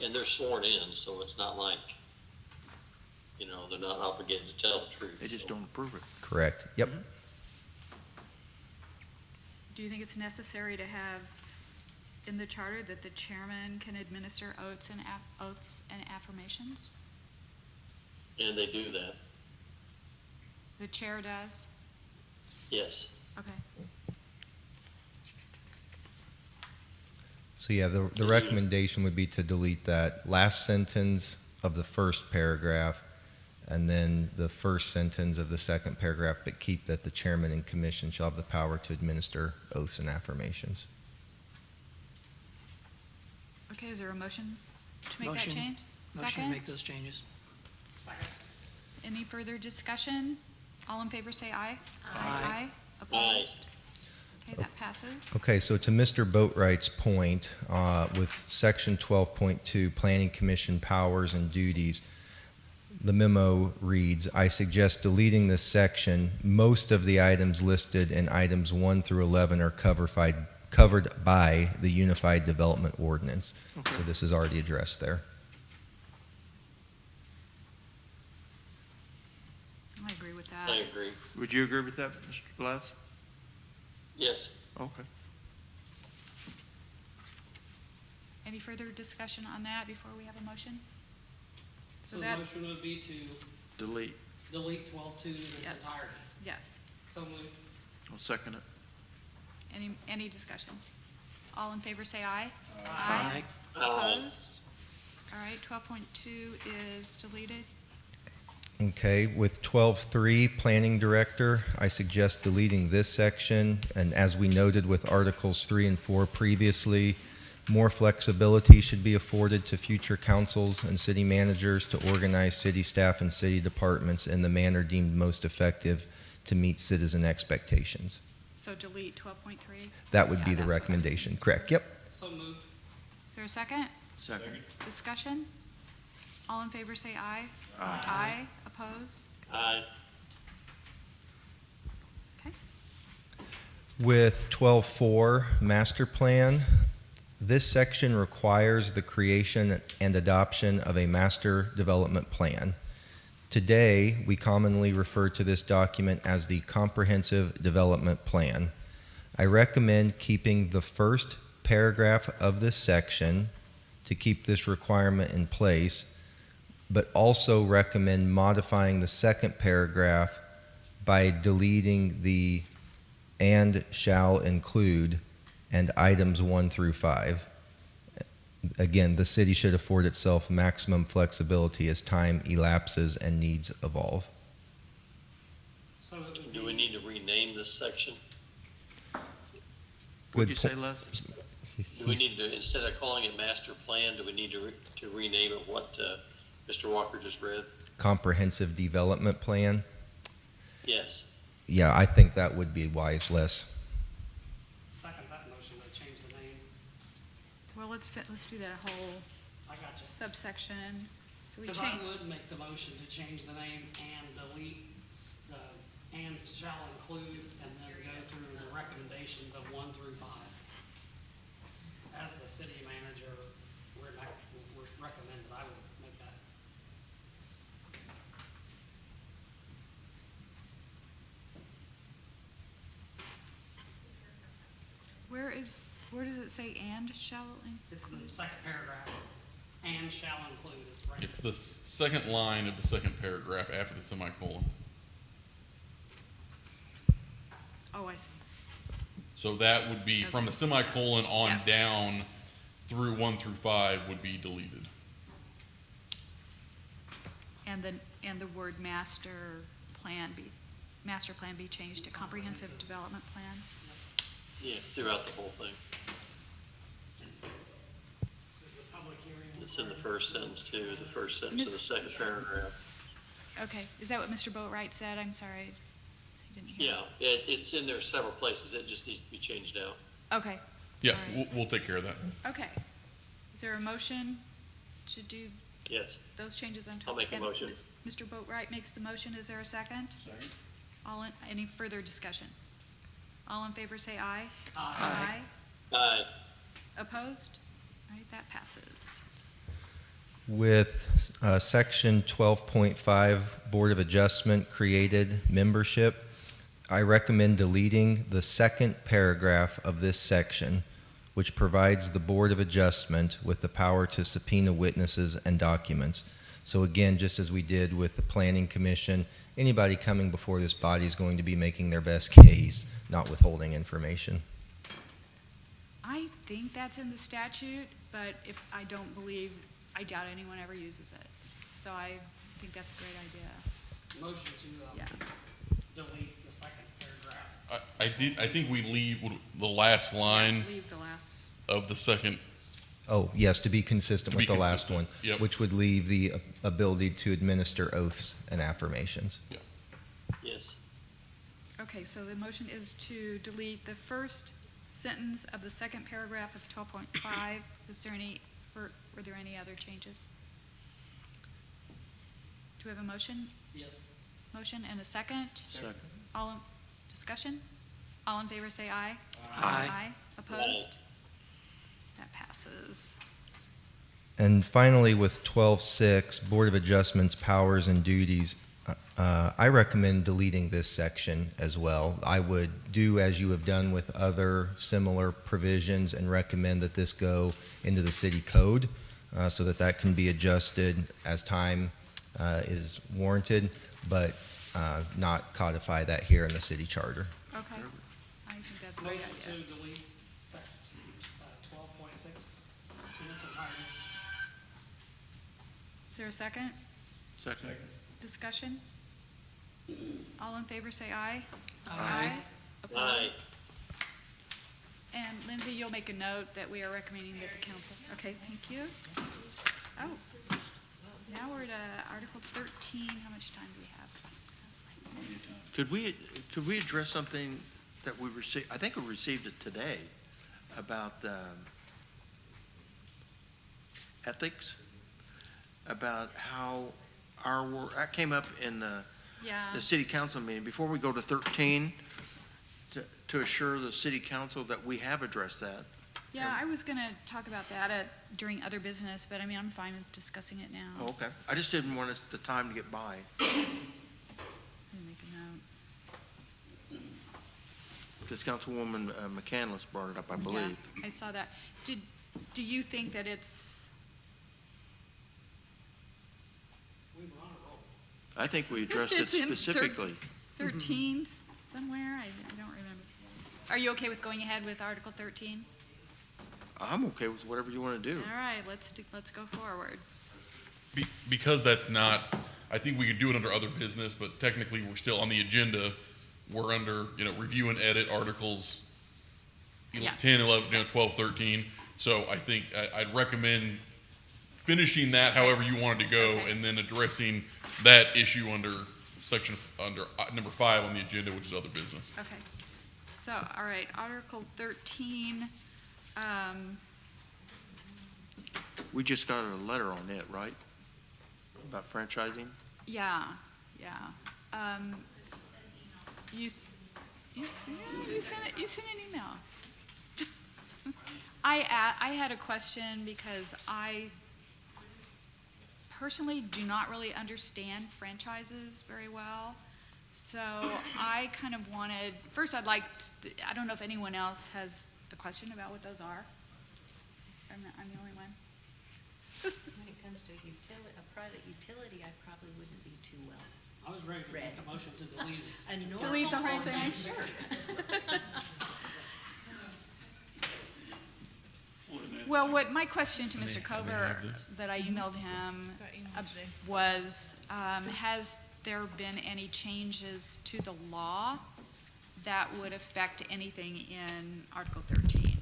And they're sworn in, so it's not like, they're not obligated to tell the truth. They just so. don't approve it. Correct. Yep. Do you think it's necessary to have in the charter that the chairman can administer oaths and affirmations? And they do that, The chair does? yes. Okay. So yeah, the recommendation would be to delete that last sentence of the first paragraph and then the first sentence of the second paragraph, but keep that the chairman and commission shall have the power to administer oaths and affirmations. Okay, is there a motion to make that Motion. change? Motion to Second? make those changes. Any further discussion? All in favor say aye. Aye. Opposed? Okay, that passes. Okay, so to Mr. Boatwright's point, with section 12.2, planning commission powers and duties, the memo reads, I suggest deleting this section. Most of the items listed in items 1 through 11 are covered by the Unified Development Ordinance. Okay. So this is already addressed there. I agree with that. I agree, Would you agree with that, Mr. Blas? yes. Okay. Any further discussion on that before we have a motion? So the that- motion would be to Delete. delete 12.2 in its Yes. entirety. Yes. So moved. I'll second it. Any discussion? All in favor say aye. Aye. Opposed? All right, 12.2 is deleted. Okay, with 12.3, Planning Director, I suggest deleting this section, and as we noted with Articles 3 and 4 previously, more flexibility should be afforded to future councils and city managers to organize city staff and city departments in the manner deemed most effective to meet citizen expectations. So delete 12.3. That would be Yeah, the that's what I was recommendation, correct? Yep. So moved. Is there a second? Second. Discussion? All in favor say aye. Aye. Aye. Opposed? Aye. Okay. With 12.4, Master Plan, this section requires the creation and adoption of a master development plan. Today, we commonly refer to this document as the Comprehensive Development Plan. I recommend keeping the first paragraph of this section to keep this requirement in place, but also recommend modifying the second paragraph by deleting the "and shall include" and items 1 through 5. Again, the city should afford itself maximum flexibility as time elapses and needs evolve. So it would Do we be, need to rename this section? What'd you Good say, Les? Do we need to, instead of calling it master plan, do we need to rename it what Mr. Walker just read? Comprehensive Development Plan. Yes. Yeah, I think that would be wise, Les. second that motion to change the name. Well, let's do that whole I got you. subsection. So we Because change, I would make the motion to change the name and delete the "and shall include" and then go through the recommendations of 1 through 5. As the city manager, we're recommended, I would make that. where does it say "and shall"? It's the second paragraph, "and shall include" is right. It's the second line of the second paragraph after the semicolon. Oh, I see. So that would be from the semicolon on Yes. down through 1 through 5 would be deleted. And the word master plan be changed to comprehensive development plan. Yeah, throughout the whole thing. Is the public hearing? It's in the first sentence too, the first sentence of the second paragraph. Okay, is that what Mr. Boatright said? I'm sorry, I didn't hear. Yeah, it's in there several places. It just needs to be changed out. Okay, Yeah, All right. we'll take care of that. okay. Is there a motion to do Yes. those changes on top? I'll make a And motion. Mr. Boatright makes the motion. Is there a second? Second. Any further discussion? All in favor say aye. Aye. Aye. Opposed? All right, that passes. With Section 12.5 Board of Adjustment created membership, I recommend deleting the second paragraph of this section, which provides the Board of Adjustment with the power to subpoena witnesses and documents. So again, just as we did with the Planning Commission, anybody coming before this body is going to be making their best case, not withholding information. I think that's in the statute, but I doubt anyone ever uses it. So I think that's a great idea. Motion to Yeah. delete the second paragraph. I think we leave the last line Leave the last. of the second. Oh, yes, to be consistent To with be the last consistent, one, yep. which would leave the ability to administer oaths and affirmations. Yes. Okay, so the motion is to delete the first sentence of the second paragraph of 12.5. Were there any other changes? Do we have a motion? Yes. Motion and a second? Second. Discussion? All in favor say aye. Aye. Opposed? That passes. And finally, with 12.6, Board of Adjustments, powers and duties, I recommend deleting this section as well. I would do as you have done with other similar provisions and recommend that this go into the city code so that can be adjusted as time is warranted, but not codify that here in the city charter. Okay. I think that's a great Motion to idea. delete section 12.6 in its entirety. Is there a second? Second. Discussion? All in favor say aye. Aye. Opposed? And Lindsay, you'll make a note that we are recommending that the council, okay, thank you. Oh, now we're to Article 13. How much time do we have? Could we address something that we received, I think we received it today, about ethics, about how our work, that came up in the Yeah, city council meeting, before we go to 13, to assure the city council that we have addressed that. Yeah, I was gonna talk about that during other business, but I mean, I'm fine with discussing it now. Oh, okay. I just didn't want us the time to get by. Let me make a note. Because Councilwoman McCandless brought it up, I believe. Yeah, I saw that. Do you think that it's, I think we addressed it It's in specifically. 13 somewhere? I don't remember. Are you okay with going ahead with Article 13? I'm okay with whatever you want to do. All right, let's go forward. Because that's not, I think we could do it under other business, but technically we're still on the agenda. We're under, review and edit articles Yeah. 10, 11, 12, 13. So I think I'd recommend finishing that however you wanted to go, Okay. and then addressing that issue under number 5 on the agenda, which is other business. Okay. So, all right, Article 13, We just got a letter on it, right? About franchising? yeah. You sent an email. I had a question because I personally do not really understand franchises very well. So I kind of wanted, first I don't know if anyone else has a question about what those are. I'm the only one. When it comes to a private utility, I probably wouldn't be too well. I was ready to make a motion to delete it. A normal Delete the whole thing? franchise, sure. Well, my question to Mr. Cover that I emailed him was, has there been any changes to the law that would affect anything in Article 13?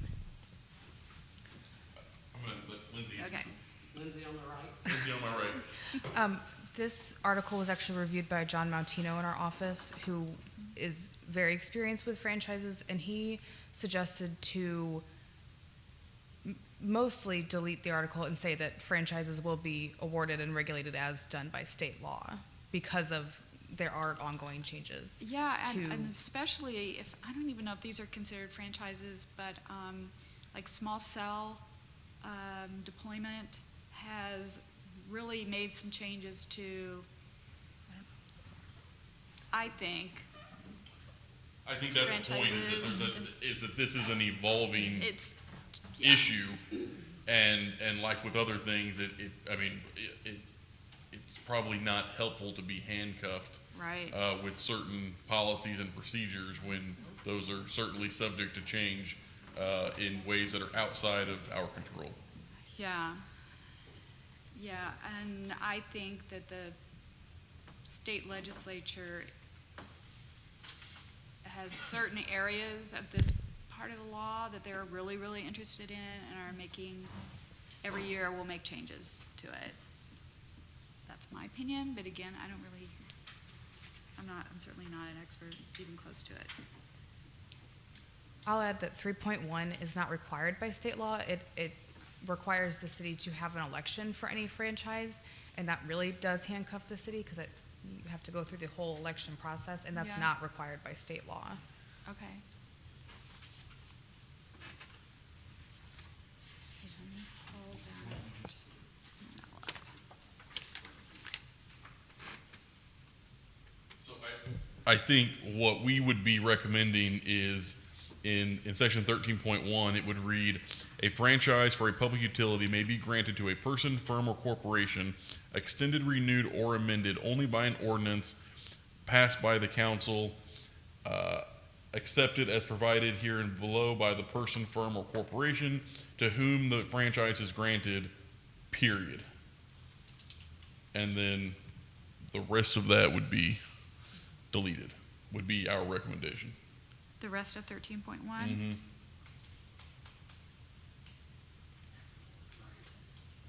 I'm going to let Lindsay. Okay. Lindsay on the right. Lindsay on my right. This article was actually reviewed by John Montino in our office, who is very experienced with franchises, and he suggested to mostly delete the article and say that franchises will be awarded and regulated as done by state law because of there are ongoing changes. Yeah, and to- especially if, I don't even know if these are considered franchises, but like small cell deployment has really made some changes to, I think, I think that's the point, is that this is an evolving it's, yeah. issue, and like with other things, it's probably not helpful to be handcuffed Right. with certain policies and procedures when those are certainly subject to change in ways that are outside of our control. Yeah. Yeah, and I think that the state legislature has certain areas of this part of the law that they're really, really interested in and are making, every year will make changes to it. That's my opinion, but again, I'm certainly not an expert even close to it. I'll add that 3.1 is not required by state law. It requires the city to have an election for any franchise, and that really does handcuff the city because you have to go through the whole election process, and that's Yeah. not required by state law. Okay. Let me pull that up. So I think what we would be recommending is in section 13.1, it would read, a franchise for a public utility may be granted to a person, firm, or corporation, extended, renewed, or amended only by an ordinance passed by the council, accepted as provided here and below by the person, firm, or corporation to whom the franchise is granted, period. And then the rest of that would be deleted, would be our recommendation. The rest of 13.1? Mm-hmm.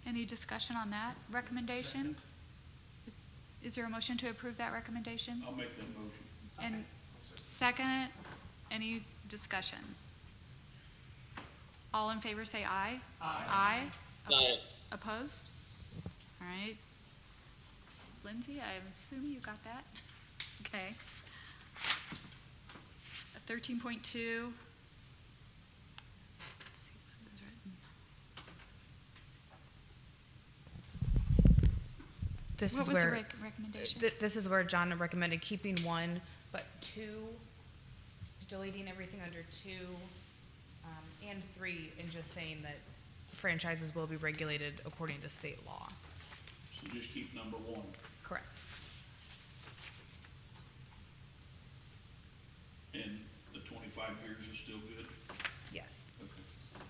Any discussion on that recommendation? Is there a motion to approve that recommendation? I'll make that motion. And second, any discussion? All in favor say aye. Aye. Aye. Opposed? All right. Lindsay, I assume you got that? Okay. 13.2. Let's see, This What is was the where, recommendation? this is where John recommended keeping 1, but 2, deleting everything under 2, and 3, and just saying that franchises will be regulated according to state law. So just keep number 1. Correct. And the 25 years is still good? Yes. Okay.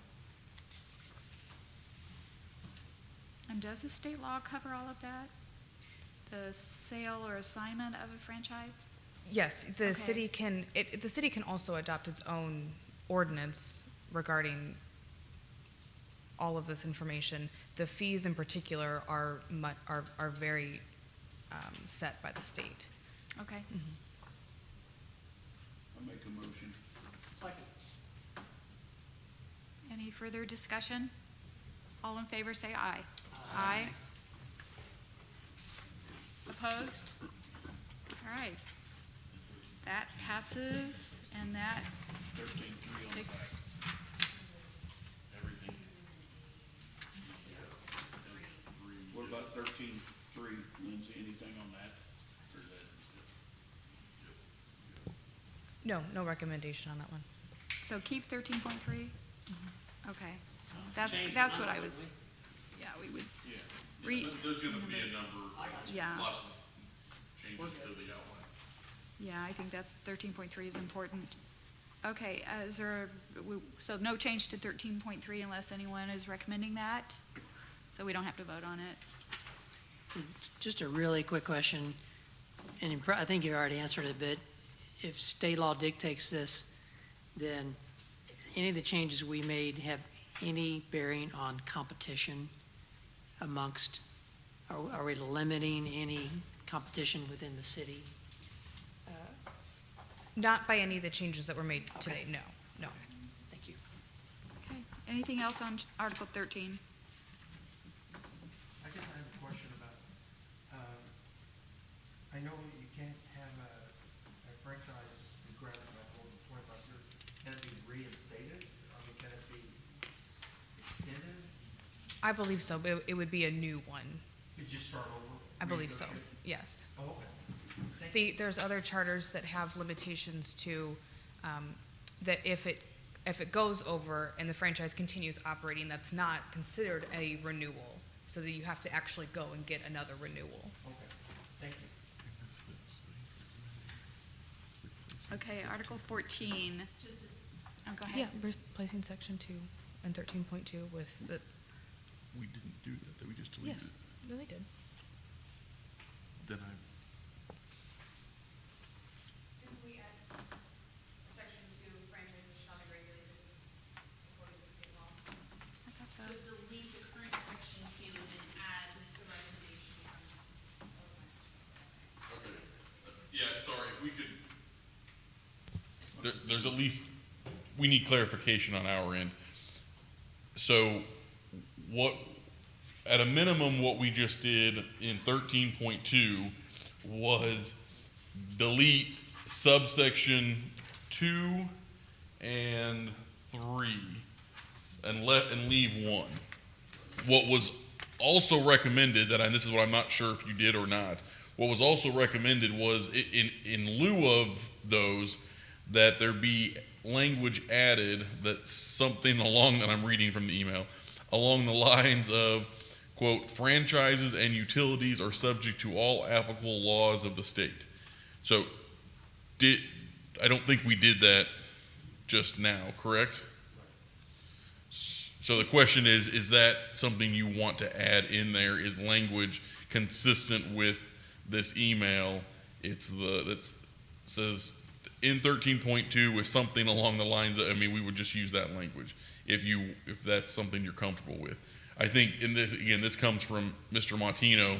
And does the state law cover all of that? The sale or assignment of a franchise? Yes, the Okay. city can, the city can also adopt its own ordinance regarding all of this information. The fees in particular are very set by the state. Okay. I make a motion. Second. Any further discussion? All in favor, say aye. Aye. Opposed? All right. That passes, and that 13.3 on the takes, back. Everything. What about 13.3, Lindsay, anything on that? Or is that? No recommendation on that one. so keep 13.3? Okay. Change That's the what I number, was, would yeah, we would, Yeah. Re- There's gonna be a number, yeah. lots of changes to the outline. Yeah, I think that's, 13.3 is important. Okay, is there, so no change to 13.3 unless anyone is recommending that? So we don't have to vote on it? So just a really quick question, and I think you already answered it, but if state law dictates this, then any of the changes we made have any bearing on competition amongst, are we limiting any competition within the city? Not by any of the changes that were made today, no. Thank you. Okay, anything else on Article 13? I guess I have a question about, I know you can't have a franchise be granted like more than 25 years. Can it be reinstated? I mean, can it be extended? I believe so, but it would be a new one. You just start over? I believe so, renegotiate? yes. Oh, okay. Thank you. There's other charters that have limitations to, that if it goes over and the franchise continues operating, that's not considered a renewal, so that you have to actually go and get another renewal. Okay, thank you. Okay, Article 14. Oh, go ahead. Yeah, replacing section 2 and 13.2 with the, We didn't do that, we just deleted yes, no, they did. Then Didn't we add section 2, franchises shall be regulated according to state law? I thought so. So delete the current section 2 and add the recommendation. Okay, yeah, sorry, if we could. There's at least, we need clarification on our end. So at a minimum, what we just did in 13.2 was delete subsection 2 and 3 and leave 1. What was also recommended, and this is what I'm not sure if you did or not, what was also recommended was in lieu of those, that there be language added that's something along, that I'm reading from the email, along the lines of, quote, franchises and utilities are subject to all applicable laws of the state. So I don't think we did that just now, correct? So the question is that something you want to add in there? Is language consistent with this email? That says in 13.2 with something along the lines of, we would just use that language if that's something you're comfortable with. I think this comes from Mr. Montino.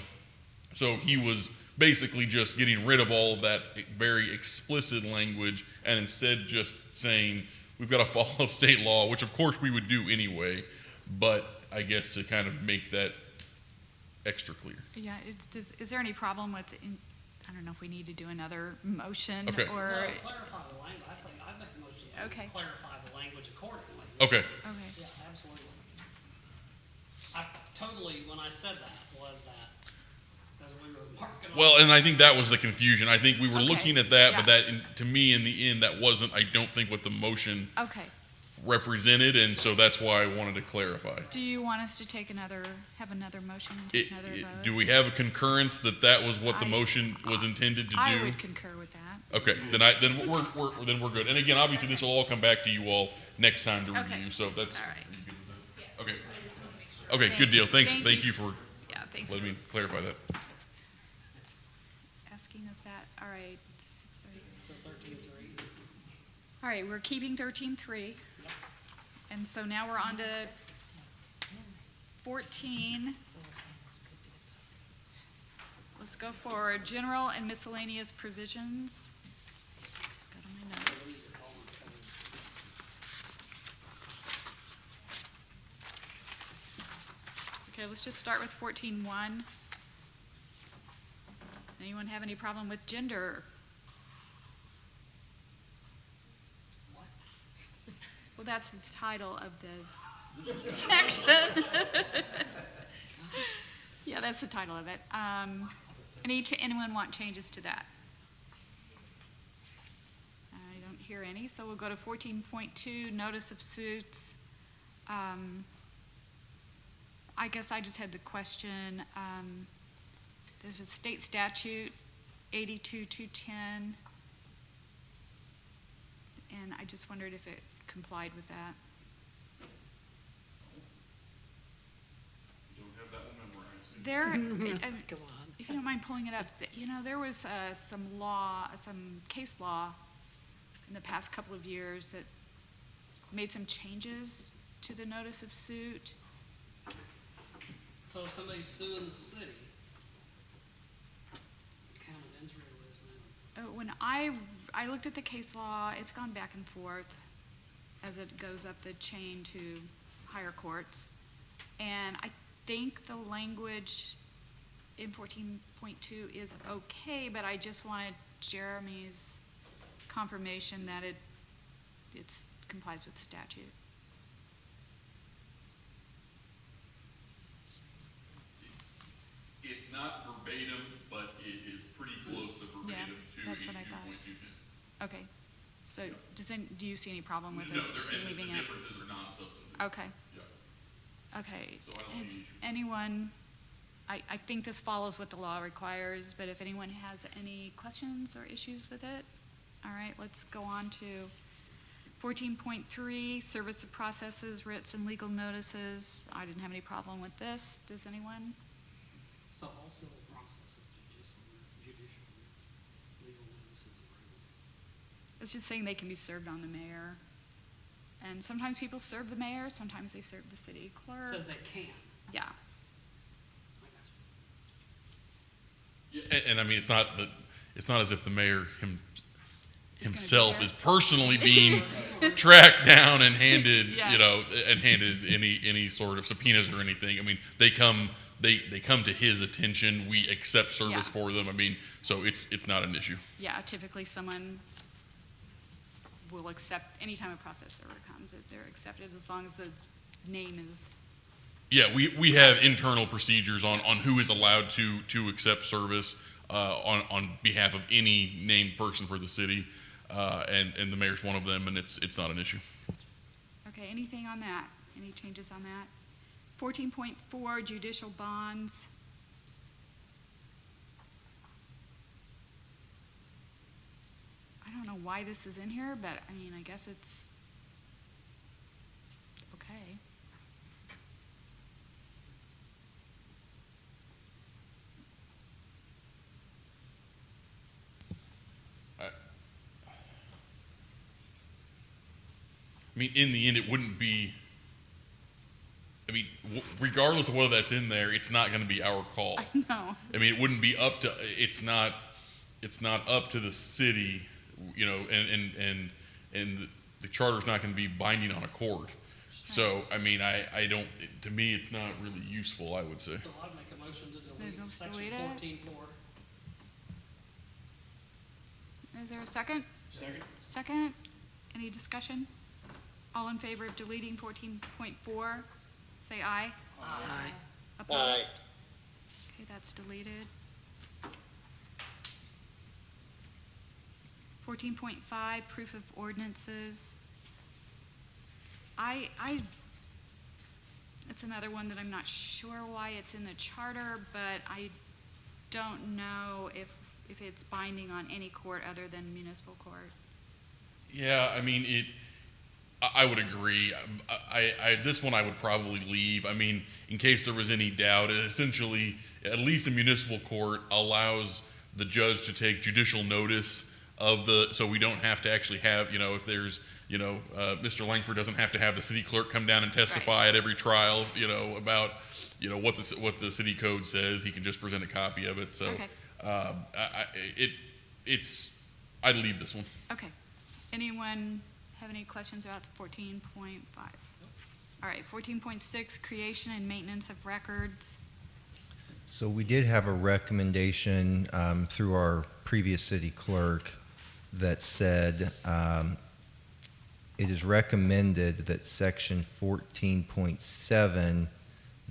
So he was basically just getting rid of all of that very explicit language and instead just saying, we've got to follow state law, which of course we would do anyway, but I guess to kind of make that extra clear. Yeah, is there any problem with, I don't know if we need to do another motion Okay. or, No, clarify the language, I think, I'd make a motion to Okay. clarify the language accordingly. Okay. okay. Yeah, absolutely. I totally, when I said that, was that as we were marking on. Well, and I think that was the confusion. I think we were Okay, looking at that, but yeah. to me, in the end, that wasn't, I don't think, what the motion Okay. represented, and so that's why I wanted to clarify. Do you want us to have another motion and take another vote? Do we have a concurrence that that was what the I- motion was intended to do? I would concur with that. Okay, then we're good. And again, obviously, this will all come back to you all next time to Okay. review, so that's. All right. are you good with that? Okay. Okay, good deal. Thank you for Yeah, thanks for letting me clarify that. asking us that. All right, 6:30. So 13-3. All right, we're keeping 13.3. And so now we're on to 14. Let's go for general and miscellaneous provisions. Go to my notes. Okay, let's just start with 14.1. Anyone have any problem with gender? Well, that's the title of the section. Yeah, that's the title of it. Anyone want changes to that? I don't hear any, so we'll go to 14.2, notice of suits. I guess I just had the question, there's a state statute, 82-210, and I just wondered if it complied with that. Don't have that one memorized. There, Come on. if you don't mind pulling it up, there was some case law in the past couple of years that made some changes to the notice of suit. So if somebody's suing the city, what kind of injury was meant? When I looked at the case law, it's gone back and forth as it goes up the chain to higher courts. And I think the language in 14.2 is okay, but I just wanted Jeremy's confirmation that it complies with the statute. It's not verbatim, but it is pretty close to verbatim to that's what I thought. 82.210. Okay, so do you see any problem with No, us leaving the it? differences are non-substantive. Okay, Yeah. okay. So I don't see Is any issue. anyone, I think this follows what the law requires, but if anyone has any questions or issues with it, all right, let's go on to 14.3, service of processes, writs, and legal notices. I didn't have any problem with this. Does anyone? So all civil processes, judicial, legal notices, or everything. It's just saying they can be served on the mayor. And sometimes people serve the mayor, sometimes they serve the city clerk. Says they can. Yeah, I got you. Yeah, and I mean, it's not as if the mayor himself there. is personally being tracked down and handed, Yeah. any sort of subpoenas or anything. I mean, they come to his attention. We accept service Yeah. for them. I mean, so it's not an issue. yeah, typically someone will accept, anytime a process server comes, they're accepted as long as the name is, Yeah, we have internal procedures on who is allowed to accept service on behalf of any named person for the city, and the mayor's one of them, and it's not an issue. okay, anything on that? Any changes on that? 14.4, judicial bonds. I don't know why this is in here, but I mean, I guess it's okay. I mean, in the end, it wouldn't be. I mean, regardless of whether that's in there, it's not going to be our call. No, I mean, it wouldn't be up to. It's not up to the city, and the charter's not going to be binding on a court. So, I mean, I don't. To me, it's not really useful. I would say. So I'd make a motion to delete Just section delete it? 14.4. is there a second? Second, any discussion? All in favor of deleting 14.4, say aye. Aye. Opposed? Okay, that's deleted. 14.5, proof of ordinances. It's another one that I'm not sure why it's in the charter, but I don't know if it's binding on any court other than municipal court. Yeah, I mean, I would agree. This one I would probably leave. I mean, in case there was any doubt, it essentially, at least a municipal court allows the judge to take judicial notice of so we don't have to actually have, if there's, Mr. Langford doesn't have to have the city clerk come down and testify at every trial, about, what the city code says. He can just present a copy of it. So, Okay. I'd leave this one. Okay. Anyone have any questions about 14.5? All right, 14.6, creation and maintenance of records. So we did have a recommendation through our previous city clerk that said it is recommended that section 14.7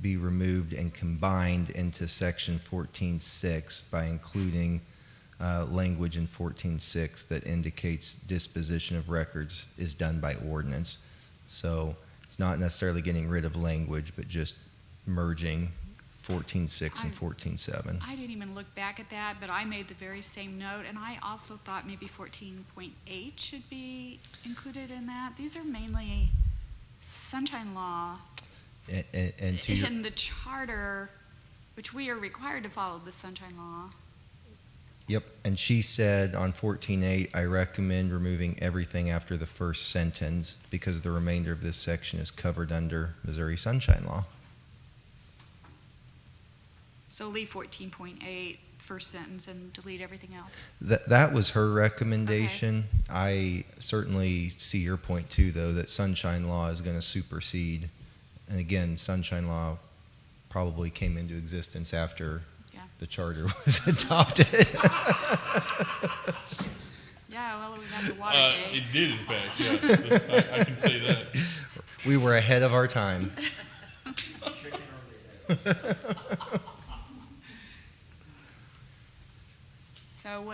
be removed and combined into section 14.6 by including language in 14.6 that indicates disposition of records is done by ordinance. So it's not necessarily getting rid of language, but just merging 14.6 and 14.7. I didn't even look back at that, but I made the very same note, and I also thought maybe 14.8 should be included in that. These are mainly sunshine law And to your, in the charter, which we are required to follow the sunshine law. yep, and she said on 14.8, I recommend removing everything after the first sentence because the remainder of this section is covered under Missouri sunshine law. So leave 14.8 first sentence and delete everything else. That was her recommendation. I certainly see your point too, though, that sunshine law is going to supersede. And again, sunshine law probably came into existence after the charter was adopted. Yeah, well, we got the Watergate. It did, in fact, yeah. I can say that. We were ahead of our time. Chicken or the egg? So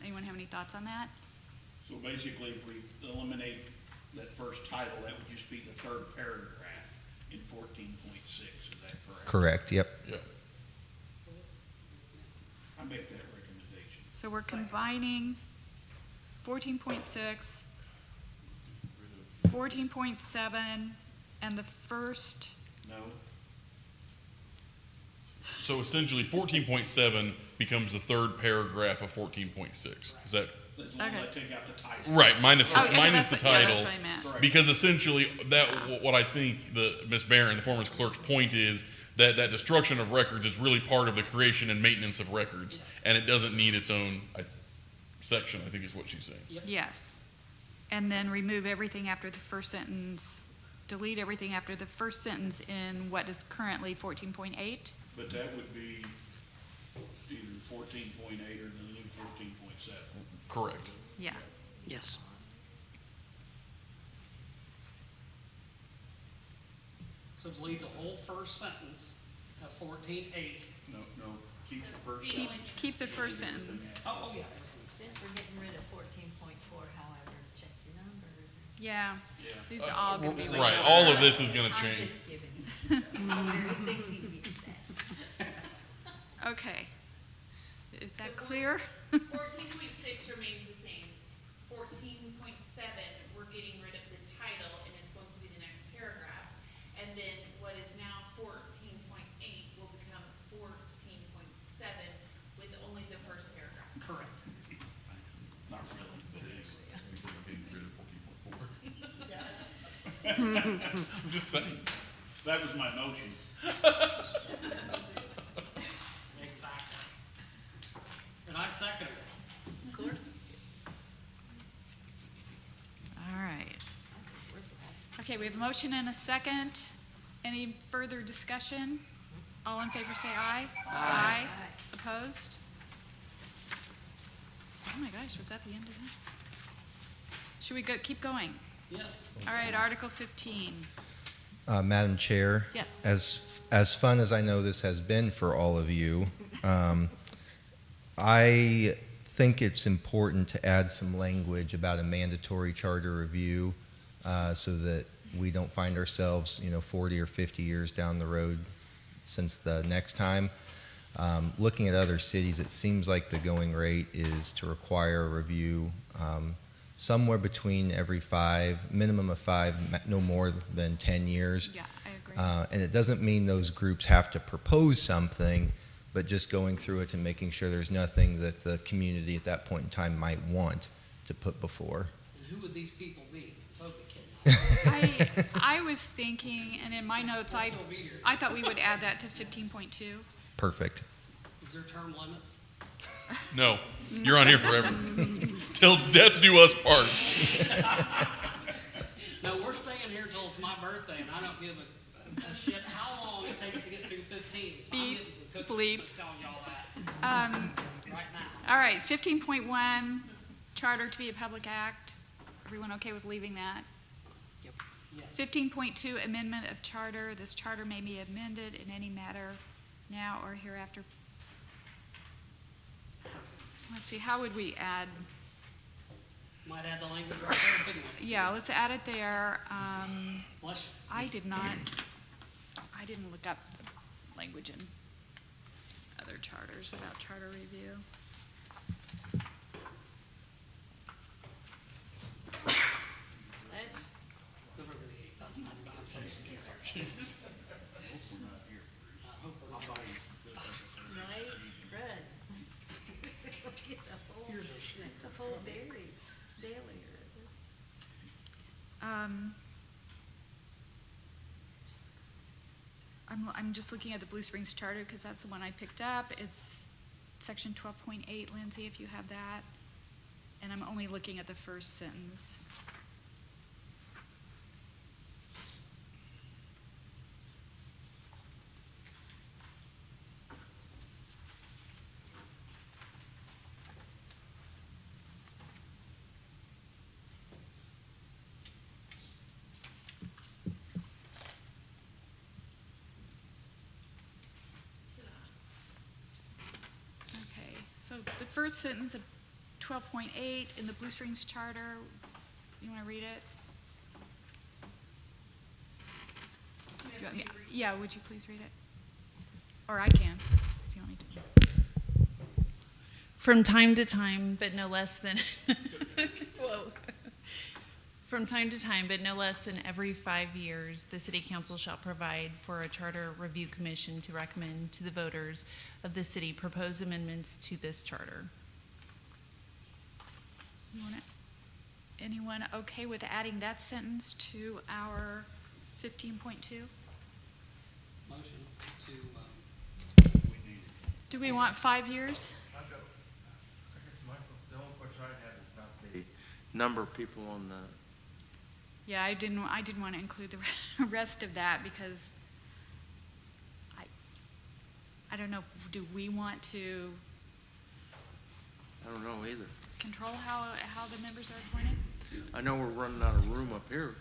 anyone have any thoughts on that? So basically, if we eliminate that first title, that would just be the third paragraph in 14.6, is that correct? Correct, yep. Yeah. I make that recommendation. So we're combining 14.6, 14.7, and the first, No? So essentially, 14.7 becomes the third paragraph of 14.6. Is that As long as I Okay. take out the title. right? Minus the, Oh, yeah, minus that's the what- yeah, title. that's what I meant. Correct. Because essentially, what I think the Ms. Barron, the former clerk's point is that destruction of records is really part of the creation and maintenance of records, and it doesn't need its own section, I think is what she's saying. yes. And then remove everything after the first sentence, delete everything after the first sentence in what is currently 14.8? But that would be either 14.8 or the new 14.7. Correct. Yeah. Yes. So delete the whole first sentence of 14.8. No, keep the first Keep, sentence. keep the first sentence. Oh, yeah. Since we're getting rid of 14.4, however, check your number. Yeah, Yeah. these are all gonna be. Right. All of this is going to I'm change. just giving you, everything's easy to assess. Okay. Is that clear? 14.6 remains the same. 14.7, we're getting rid of the title, and it's going to be the next paragraph. And then what is now 14.8 will become 14.7 with only the first paragraph. Correct. Not really. I'm just saying. That was my motion. Exactly. And I second it. Of course. All right. We're blessed. Okay, we have a motion and a second. Any further discussion? All in favor say aye. Aye. Opposed? Oh my gosh, was that the end of that? Should we keep going? Yes. All right, Article 15. Madam Chair? Yes. As fun as I know this has been for all of you, I think it's important to add some language about a mandatory charter review so that we don't find ourselves, 40 or 50 years down the road since the next time. Looking at other cities, it seems like the going rate is to require a review somewhere between every minimum of 5, no more than 10 years. Yeah, I agree. And it doesn't mean those groups have to propose something, but just going through it and making sure there's nothing that the community at that point in time might want to put before. And who would these people be? Totally kidding. I was thinking, and in my notes, I thought we would add that to 15.2. Perfect. Is there term limits? No, you're on here forever. Till death do us part. No, we're staying here till it's my birthday, and I don't give a shit how long it takes to get through 15. So I'm getting some cookies. Bleep. Just telling y'all that right now. All right, 15.1, charter to be a public act. Everyone okay with leaving that? Yes. 15.2, amendment of charter. This charter may be amended in any matter now or hereafter. Let's see, how would we add? Might add the language right there, couldn't we? Yeah, let's add it there. Bless you. I didn't look up the language in other charters about charter review. Let's, right, Fred. Get the whole daily. I'm just looking at the Blue Springs Charter because that's the one I picked up. It's section 12.8, Lindsay, if you have that. And I'm only looking at the first sentence. Okay, so the first sentence of 12.8 in the Blue Springs Charter, you want to read it? You want me- Yeah, would you please read it? Or I can, if you want me to. From time to time, but no less than, whoa. From time to time, but no less than every 5 years, the city council shall provide for a charter review commission to recommend to the voters of the city proposed amendments to this charter. Anyone okay with adding that sentence to our 15.2? Motion to, Do we want 5 years? I guess the only question I have is about the number of people on the, Yeah, I didn't want to include the rest of that because I don't know, do we want to I don't know either. control how the members are appointed? I know we're running out of room up here.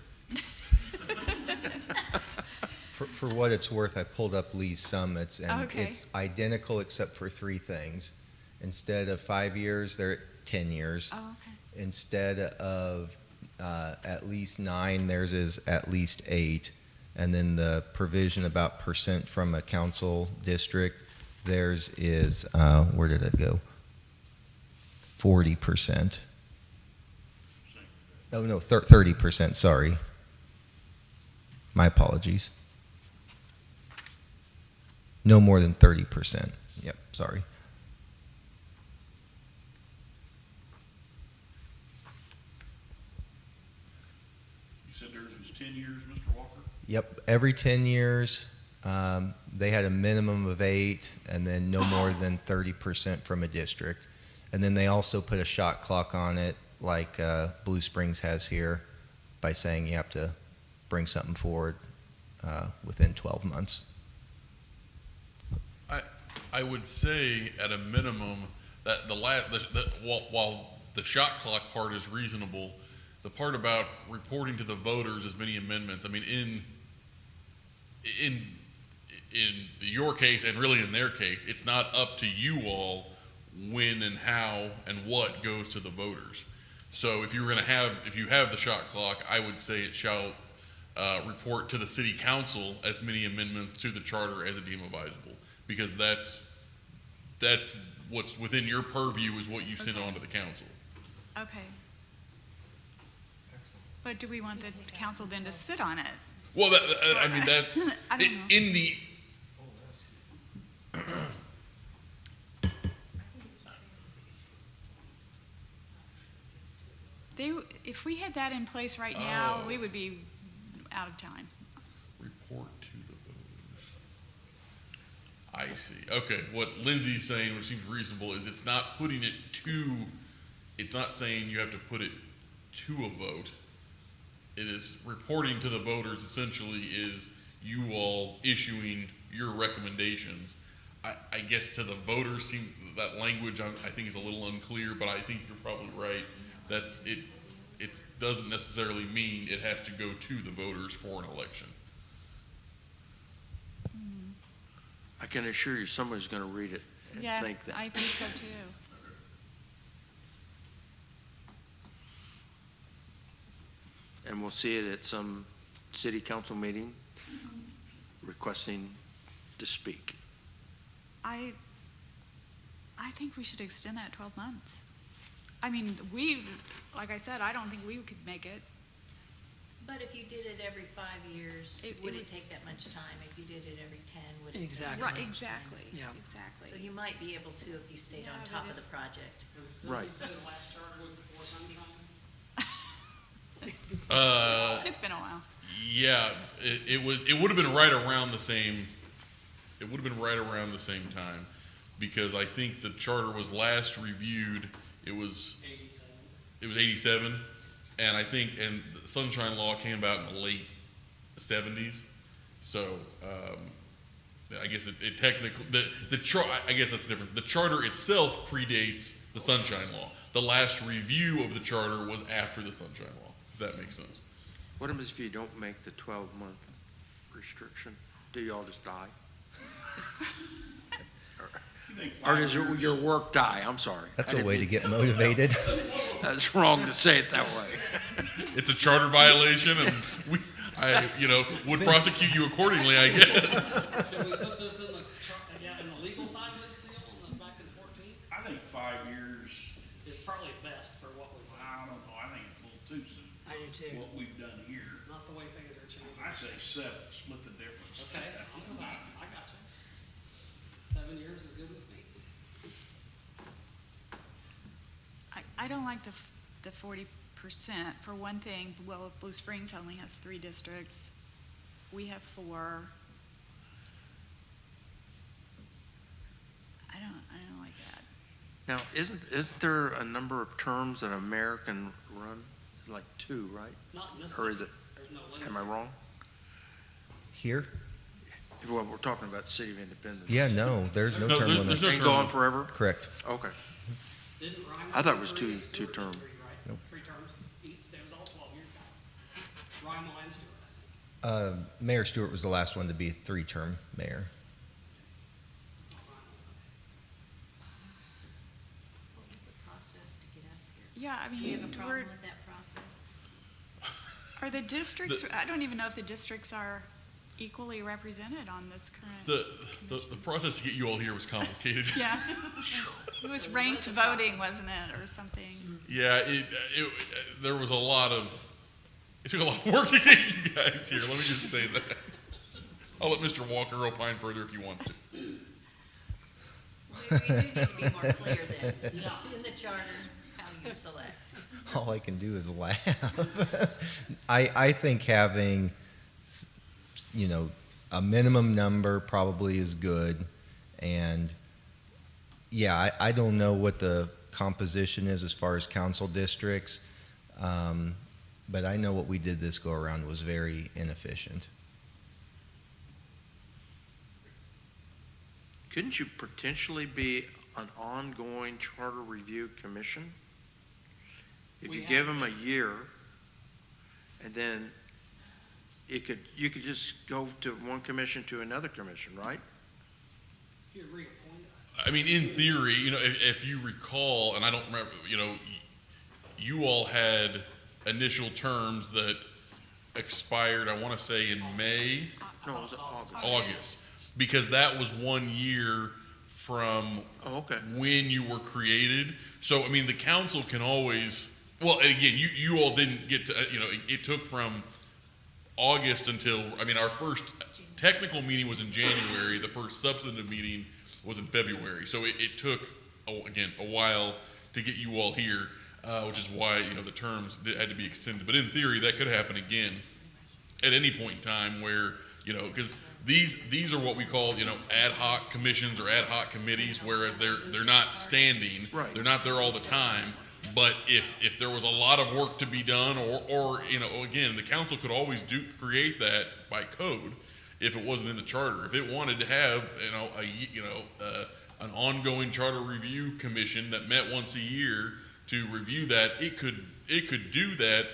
For what it's worth, I pulled up Lee's summits, and Okay. it's identical except for 3 things. Instead of 5 years, they're at 10 years. Oh, okay. Instead of at least 9, theirs is at least 8. And then the provision about percent from a council district, theirs is, where did it go? 40%. Oh, no, 30%, sorry. My apologies. No more than 30%. Yep, sorry. You said theirs was 10 years, Mr. Walker? Yep, every 10 years, they had a minimum of 8, and then no more than 30% from a district. And then they also put a shot clock on it, like Blue Springs has here, by saying you have to bring something forward within 12 months. I would say at a minimum that while the shot clock part is reasonable, the part about reporting to the voters as many amendments, I mean, in your case and really in their case, it's not up to you all when and how and what goes to the voters. So if you have the shot clock, I would say it shall report to the city council as many amendments to the charter as it deem advisable, because that's what's within your purview is what you send on to the council. Okay. But do we want the council then to sit on it? Well, I mean, that, I don't know. in the, If we had that in place right now, Oh. we would be out of time. report to the voters. I see. Okay, what Lindsay's saying, which seems reasonable, is it's not putting it to, it's not saying you have to put it to a vote. It is reporting to the voters essentially is you all issuing your recommendations. I guess to the voters, that language I think is a little unclear, but I think you're probably right. That's it. It doesn't necessarily mean it has to go to the voters for an election. I can assure you somebody's gonna read it and Yeah, think that. I think so too. And we'll see it at some city council meeting requesting to speak. I think we should extend that 12 months. I mean, like I said, I don't think we could make it. But if you did it every 5 years, It would would- it take that much time? If you did it every 10, would it? take Exactly. that Right, much exactly, time? Yeah. exactly. So you might be able to if you stayed on Yeah, top but of the project. Right. You said the last charter was before sunshine? It's been a while. Yeah, it would have been right around the same. It would have been right around the same time, because I think the charter was last reviewed. It was 87, and I think the Sunshine Law came about in the late 70s. So I guess it technically I guess that's different. The charter itself predates the Sunshine Law. The last review of the charter was after the Sunshine Law. If that makes sense. What happens if you don't make the 12-month restriction? Do you all just die? You think Or 5 does years? your work die? I'm sorry. That's I a didn't way to mean- get motivated. That's wrong to say it that way. It's a charter violation, and I would prosecute you accordingly, I guess. Should we put this in in the legal side of this deal, on the back in 14? I think 5 years, It's probably best for what we've done, I don't know, I think it's a little too soon. I do too. What we've done here. not the way things are changing. I say 7, split the difference. Okay, I'm with that. I got you. 7 years is good with me. I don't like the 40%. For one thing, well, Blue Springs only has 3 districts. We have 4. I don't like that. Now, isn't there a number of terms that a mayor can run? It's like 2, right? Not in this. Or is it, There's no limit. am I wrong? Here? Well, we're talking about City of Independence. Yeah, no, there's no No, term there's limit. no Ain't term going limit. forever? Correct. Okay. Didn't Ryan I thought it do was 3 two- and Stewart did two-term. 3, right? Nope. 3 terms. They was all 12 years, guys. Ryan and Stewart, I think. Mayor Stewart was the last one to be a 3-term mayor. What was the process to get us here? Yeah, I Do you have a mean, problem with that process? are the districts, I don't even know if the districts are equally represented on this current. The process to get you all here was complicated. Yeah. It was ranked voting, wasn't it, or something? Yeah, there was it took a lot of work to get you guys here. Let me just say that. I'll let Mr. Walker opine further if he wants to. We do need to be more clear then, in the charter, how you select. All I can do is laugh. I think having, a minimum number probably is good. And yeah, I don't know what the composition is as far as council districts. But I know what we did this go around was very inefficient. Couldn't you potentially be an ongoing charter review commission? If We you give have them a year, and then you could just go to one commission to another commission, right? If you're reappointed, I mean, in theory, if you recall, and I don't remember, you all had initial terms that expired, I want to say in May, No, it was August. August, because that was 1 year from Oh, okay. when you were created. So, I mean, the council can always, well, and again, you all didn't get to, it took from August until, our first technical meeting was in January, the first substantive meeting was in February. So it took, again, a while to get you all here, which is why, the terms had to be extended. But in theory, that could happen again at any point in time where, because these are what we call, ad hoc commissions or ad hoc committees, whereas they're not standing. Right. They're not there all the time. But if there was a lot of work to be done, or again, the council could always create that by code if it wasn't in the charter. If it wanted to have, an ongoing charter review commission that met once a year to review that, it could do that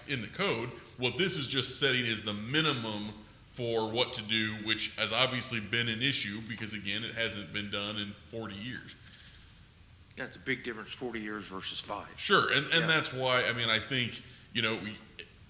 in the code. What this is just setting is the minimum for what to do, which has obviously been an issue because, again, it hasn't been done in 40 years. That's a big difference, 40 years versus 5. Sure, and Yeah. that's why, I think,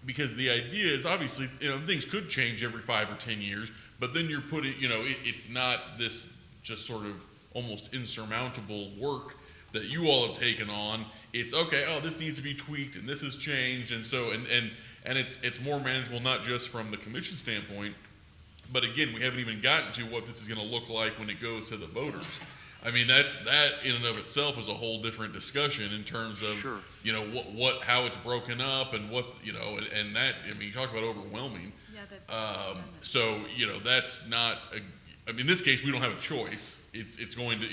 because the idea is obviously, things could change every 5 or 10 years, but then you're putting, it's not this just sort of almost insurmountable work that you all have taken on. It's okay, this needs to be tweaked and this has changed, and so, and it's more manageable, not just from the commission standpoint, but again, we haven't even gotten to what this is gonna look like when it goes to the voters. That in and of itself is a whole different discussion in terms of, Sure. how it's broken up and what, and that, you talk about overwhelming. Yeah, So, that's not, in this case, we don't have a choice. It's going to,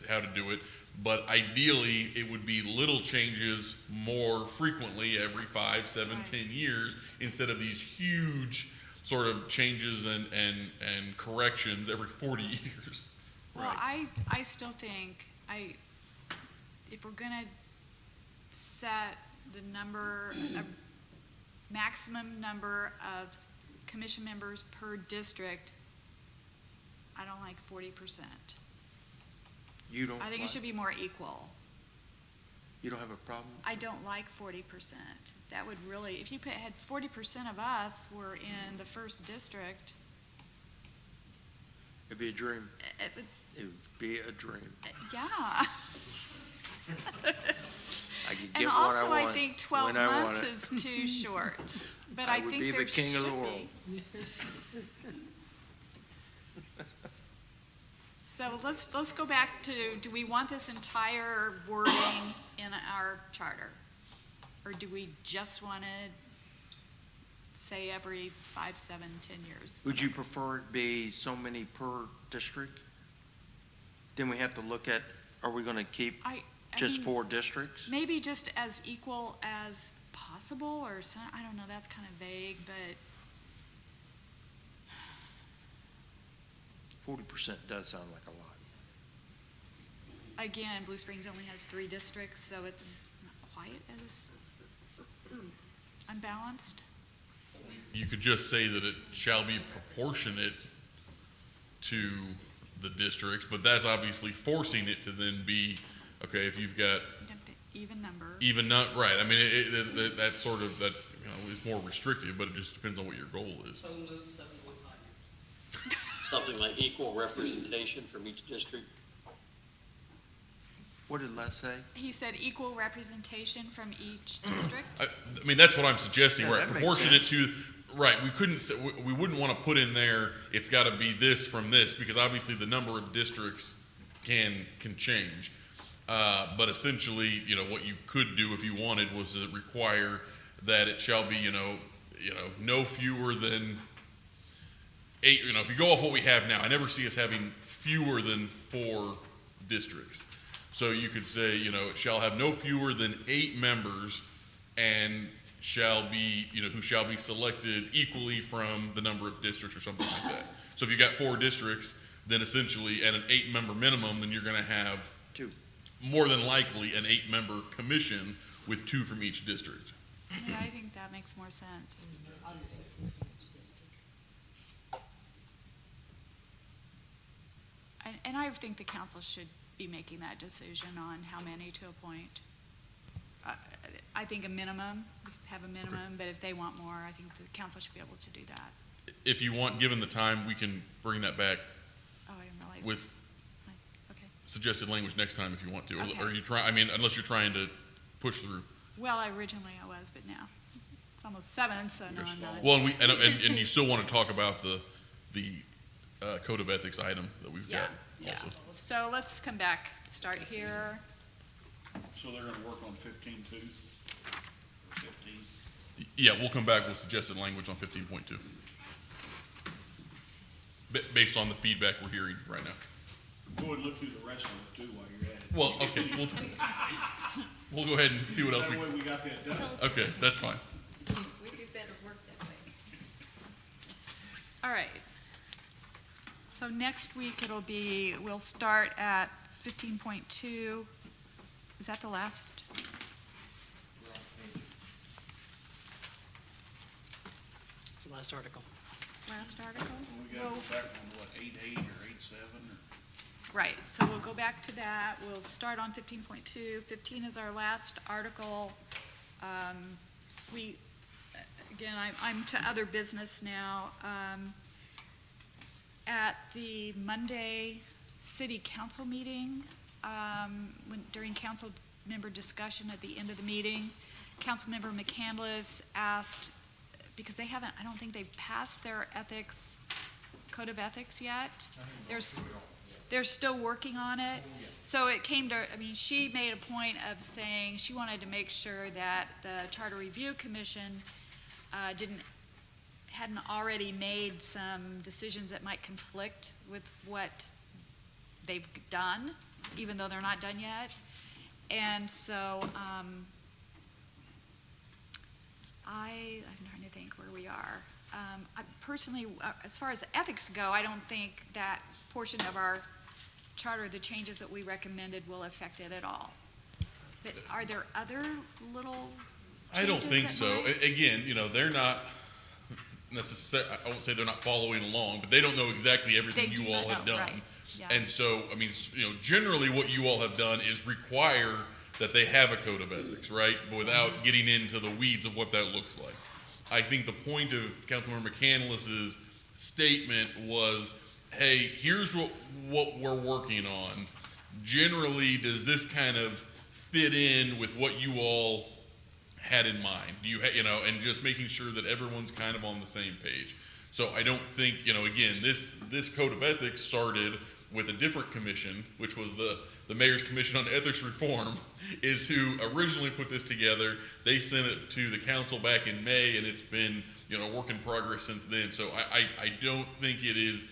how to do it. But ideally, it would be little changes more frequently every 5, 7, Right. 10 years instead of these huge sort of changes and corrections every 40 years. Well, I still think, if we're gonna set the maximum number of commission members per district, I don't like 40%. You don't. I think it like- should be more equal. You don't have a problem? I don't like 40%. That would really, if you had 40% of us were in the first district, It'd be a dream. it would, It would be a dream. yeah. I could And get what also, I I want think 12 when I want months it. is too short. But I I would think be there the king of the should world. be. So let's go back to, do we want this entire wording in our charter? Or do we just want to say every 5, 7, 10 years? Would you prefer it be so many per district? Then we have to look at, are we gonna keep I just mean, 4 districts? Maybe just as equal as possible, or some, I don't know, that's kind of vague, but 40% does sound like a lot. again, Blue Springs only has 3 districts, so it's not quite as unbalanced. You could just say that it shall be proportionate to the districts, but that's obviously forcing it to then be, okay, if you've got Even number. even not, right, that's sort of, that, is more restrictive, but it just depends on what your goal is. So move 7.5 years. Something like equal representation from each district. What did Les say? He said equal representation from each district. That's what I'm suggesting, Yeah, right, that makes proportionate sense. to, right, we couldn't, we wouldn't want to put in there, it's got to be this from this, because obviously the number of districts can change. But essentially, what you could do if you wanted was to require that it shall be, no fewer than 8, if you go off what we have now, I never see us having fewer than 4 districts. So you could say, it shall have no fewer than 8 members and shall be, who shall be selected equally from the number of districts or something like that. So if you got 4 districts, then essentially at an 8-member minimum, then you're going to have 2. more than likely an 8-member commission with 2 from each district. Yeah, I think that makes more sense. And I think the council should be making that decision on how many to appoint. I think a minimum, have a minimum, but if they want more, I think the council should be able to do that. If you want, given the time, we can bring that back Oh, I didn't realize. with Okay. suggested language next time if you want to. Or- Okay. Or you try, I mean, unless you're trying to push through. Well, originally I was, but now it's almost 7, so no, I'm not. Well, and you still want to talk about the code of ethics item that we've Yeah, got yeah. also. So let's come back, start here. So they're gonna work on 15.2 or 15? Yeah, we'll come back with suggested language on 15.2. Based on the feedback we're hearing right now. Go ahead and look through the rest of it too while you're at it. Well, okay, we'll go ahead and see what else That we, way we got that done. okay, that's fine. We do better work that way. All right. So next week it'll be, we'll start at 15.2. Is that the last? It's the last article. Last article? We gotta Well, go back on what, 8.8 or 8.7 or? right, so we'll go back to that. We'll start on 15.2. 15 is our last article. We, again, I'm to other business now. At the Monday city council meeting, during council member discussion at the end of the meeting, Councilmember McCandless asked, because they haven't, I don't think they've passed their ethics, code of ethics yet. They're still working on it. So it came to, I mean, she made a point of saying she wanted to make sure that the Charter Review Commission hadn't already made some decisions that might conflict with what they've done, even though they're not done yet. And so I'm trying to think where we are. I personally, as far as ethics go, I don't think that portion of our charter, the changes that we recommended, will affect it at all. But are there other little I don't changes think that so. might- Again, they're not necessarily, I won't say they're not following along, but they don't know exactly everything They do you all not have know, done. right, yeah. And so, I mean, generally what you all have done is require that they have a code of ethics, right? But without getting into the weeds of what that looks like. I think the point of Councilmember McCandless's statement was, hey, here's what we're working on. Generally, does this kind of fit in with what you all had in mind? Do you and just making sure that everyone's kind of on the same page. So I don't think, again, this code of ethics started with a different commission, which was the Mayor's Commission on Ethics Reform, is who originally put this together. They sent it to the council back in May, and it's been, work in progress since then. So I don't think it is,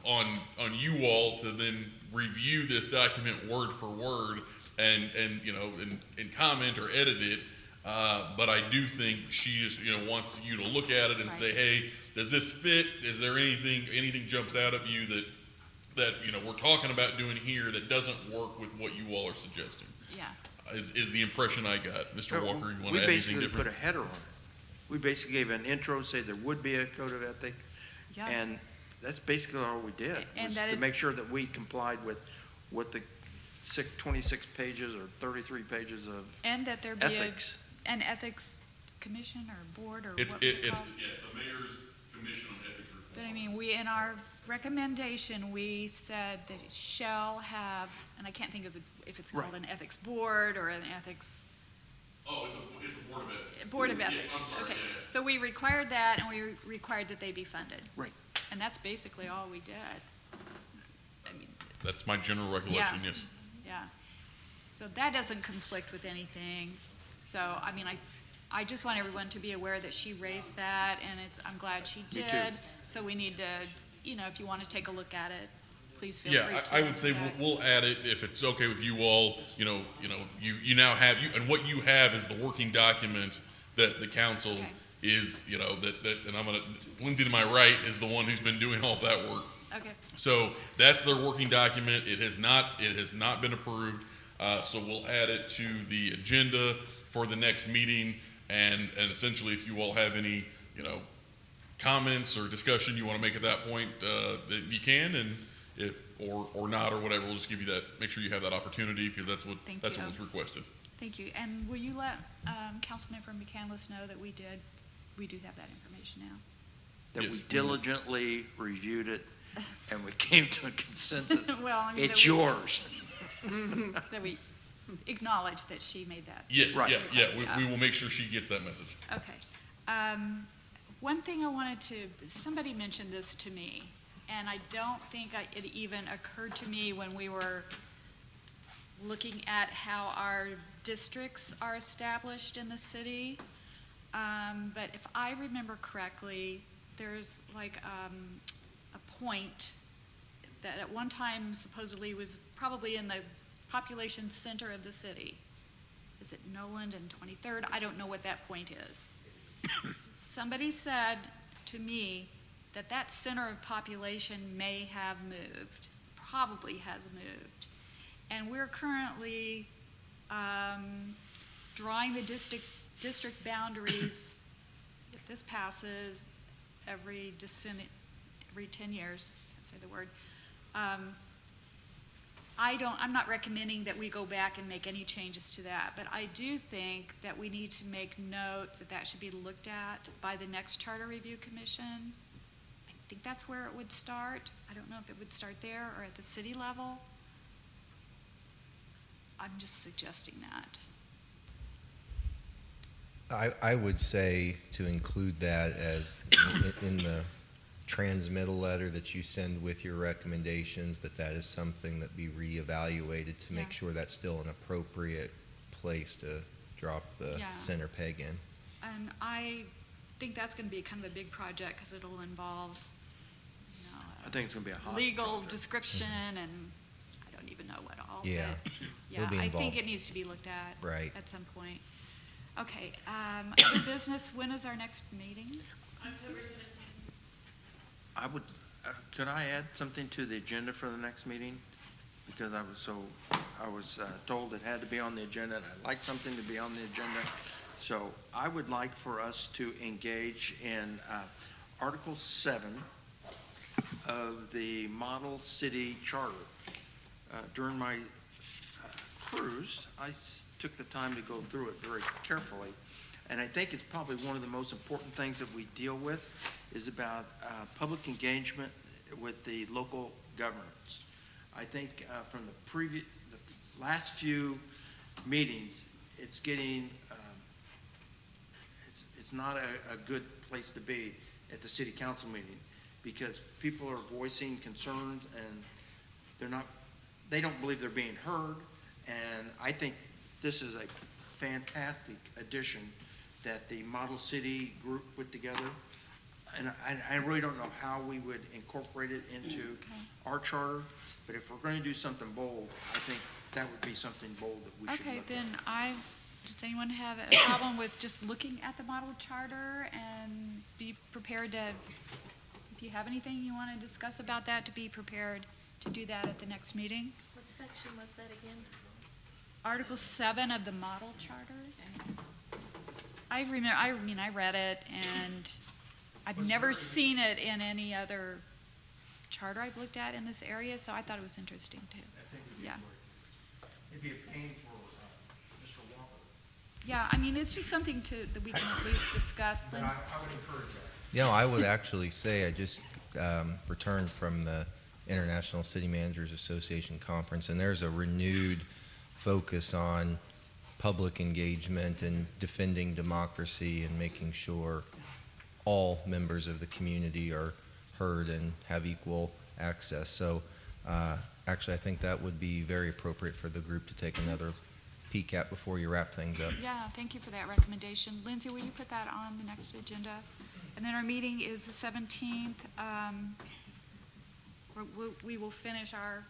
on you all to then review this document word for word and comment or edit it. But I do think she just, wants you to look at it and say, hey, does this fit? Is there anything jumps out at you that we're talking about doing here that doesn't work with what you all are suggesting? Yeah. Is the impression I got. Mr. Walker, you want to add anything We basically different? put a header on it. We basically gave an intro, say there would be a code of ethics. Yeah. And that's basically all we did, And was that to it- make sure that we complied with the 26 pages or 33 pages of And that there be ethics. an ethics commission or board or It's what was it it's called? the Mayor's Commission on Ethics Reform. But I mean, in our recommendation, we said that it shall have, and I can't think of if it's called Right. an ethics board or an ethics, Oh, it's a board of ethics. board of Yes, ethics. I'm sorry, Okay. yeah. So we required that, and we required that they be funded. Right. And that's basically all we did. I mean, That's my general recollection, yes. yeah. So that doesn't conflict with anything. So, I mean, I just want everyone to be aware that she raised that, and I'm glad she too. did. So we need to, if you want to take a look at it, please feel Yeah, free to. I would say do that. we'll add it if it's okay with you all. You now have and what you have is the working document that the council Okay. is, that and I'm gonna Lindsay to my right is the one who's been doing all that work. Okay, So that's their working document. It has not been approved. So we'll add it to the agenda for the next meeting. And essentially, if you all have any, comments or discussion you want to make at that point, that you can. And, if, or not, or whatever, we'll just give you that, make sure you have that opportunity, because that's what Thank that's you. what was requested. Thank you. And will you let Councilmember McCandless know that we do have that information now? That Yes, we we will. diligently reviewed it and we came to a consensus. Well, I mean, It's that we- yours. That we acknowledge that she made that. Yes, Right. yeah, we will make sure she gets that message. Okay. One thing I wanted to, somebody mentioned this to me, and I don't think it even occurred to me when we were looking at how our districts are established in the city. But if I remember correctly, there's like a point that at one time supposedly was probably in the population center of the city. Is it Noland and 23rd? I don't know what that point is. Somebody said to me that that center of population may have moved, probably has moved. And we're currently drawing the district boundaries, if this passes, every 10 years, I can't say the word. I'm not recommending that we go back and make any changes to that, but I do think that we need to make note that that should be looked at by the next Charter Review Commission. I think that's where it would start. I don't know if it would start there or at the city level. I'm just suggesting that. I would say to include that as in the transmittal letter that you send with your recommendations, that is something that be reevaluated to make Yeah. sure that's still an appropriate place to drop the Yeah. center peg in. And I think that's going to be kind of a big project because it'll involve, you know, I think it's gonna be a hot legal project. description and I don't even know what all. Yeah. but It'll Yeah, be I think involved. it needs to be looked at. Right. At some point. Okay, other business, when is our next meeting? October 17th. I would, could I add something to the agenda for the next meeting? Because I was told it had to be on the agenda, and I'd like something to be on the agenda. So I would like for us to engage in Article 7 of the Model City Charter. During my cruise, I took the time to go through it very carefully. And I think it's probably one of the most important things that we deal with is about public engagement with the local governments. I think from the last few meetings, it's getting, it's not a good place to be at the city council meeting because people are voicing concerns and they don't believe they're being heard. And I think this is a fantastic addition that the Model City group put together. And I really don't know how we would incorporate it into our charter, but if we're going to do something bold, I think that would be something bold that we should Okay, look then at. does anyone have a problem with just looking at the model charter and be prepared to, if you have anything you want to discuss about that, to be prepared to do that at the next meeting? What section was that again? Article 7 of the model charter. I remember, I mean, I read it and I've never seen it in any other charter I've looked at in this area, so I thought it was interesting too. I think it'd be Yeah. it'd be a pain for Mr. Walker, Yeah, I mean, it's just something that we can at least discuss. but I Lindsay. would encourage that. You know, I would actually say I just returned from the International City Managers Association Conference, and there's a renewed focus on public engagement and defending democracy and making sure all members of the community are heard and have equal access. So actually, I think that would be very appropriate for the group to take another peek at before you wrap things up. Yeah, thank you for that recommendation. Lindsay, will you put that on the next agenda? And then our meeting is the 17th. We will finish our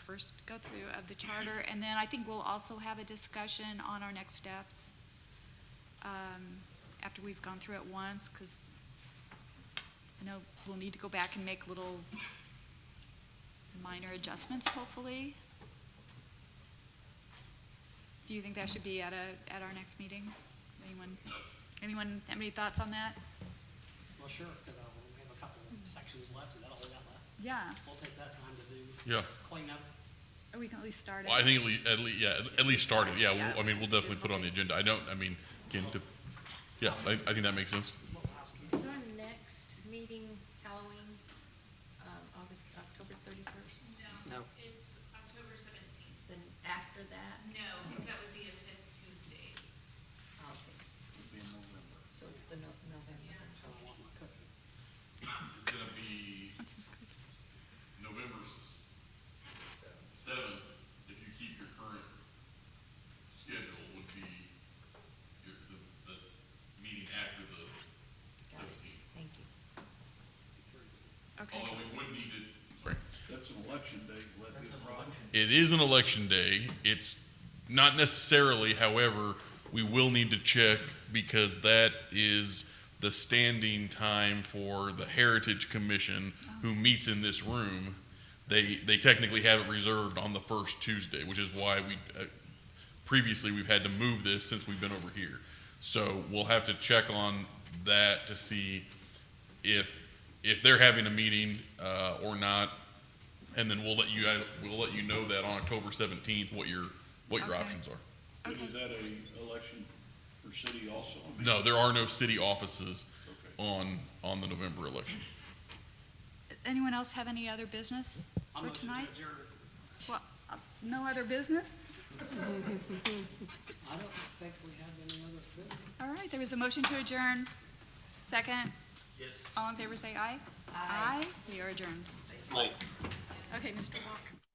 first go-through of the charter, and then I think we'll also have a discussion on our next steps after we've gone through it once, because I know we'll need to go back and make little minor adjustments, hopefully. Do you think that should be at our next meeting? Anyone have any thoughts on that? Well, sure, because we have a couple of sections left and that'll hold that left. Yeah, We'll take that time to do Yeah. cleanup. or we can at least start it. Well, I think at least start it. Yeah, Yeah. I mean, we'll definitely put it on the agenda. Again, yeah, I think that makes sense. Is our next meeting Halloween, October 31st? No. It's October 17th. Then after that? No, because that would be a fifth Tuesday. Oh, okay, It'll be in November. so it's the November. That's what I want my cookie. It's gonna be What's his cookie? November 7th, if you keep your current schedule, would be the meeting after the Got it. 17th. Thank you. Okay, Although we would need it. Sorry. That's an election day, will that be a problem? It is an election day. It's not necessarily, however, we will need to check because that is the standing time for the Heritage Commission who meets in this room. They technically have it reserved on the first Tuesday, which is why previously we've had to move this since we've been over here. So we'll have to check on that to see if they're having a meeting or not, and then we'll let you know that on October 17th what your Okay. options are. But is that a election for city also? I mean, No, there are no city offices Okay. on the November election. anyone else have any other business I'm for motion to tonight? adjourn. Well, no other business? I don't think we have any other business. All right, there was a motion to adjourn. Second? Yes. All in favor, say aye. Aye. We are adjourned. Mike? Okay, Mr. Walker.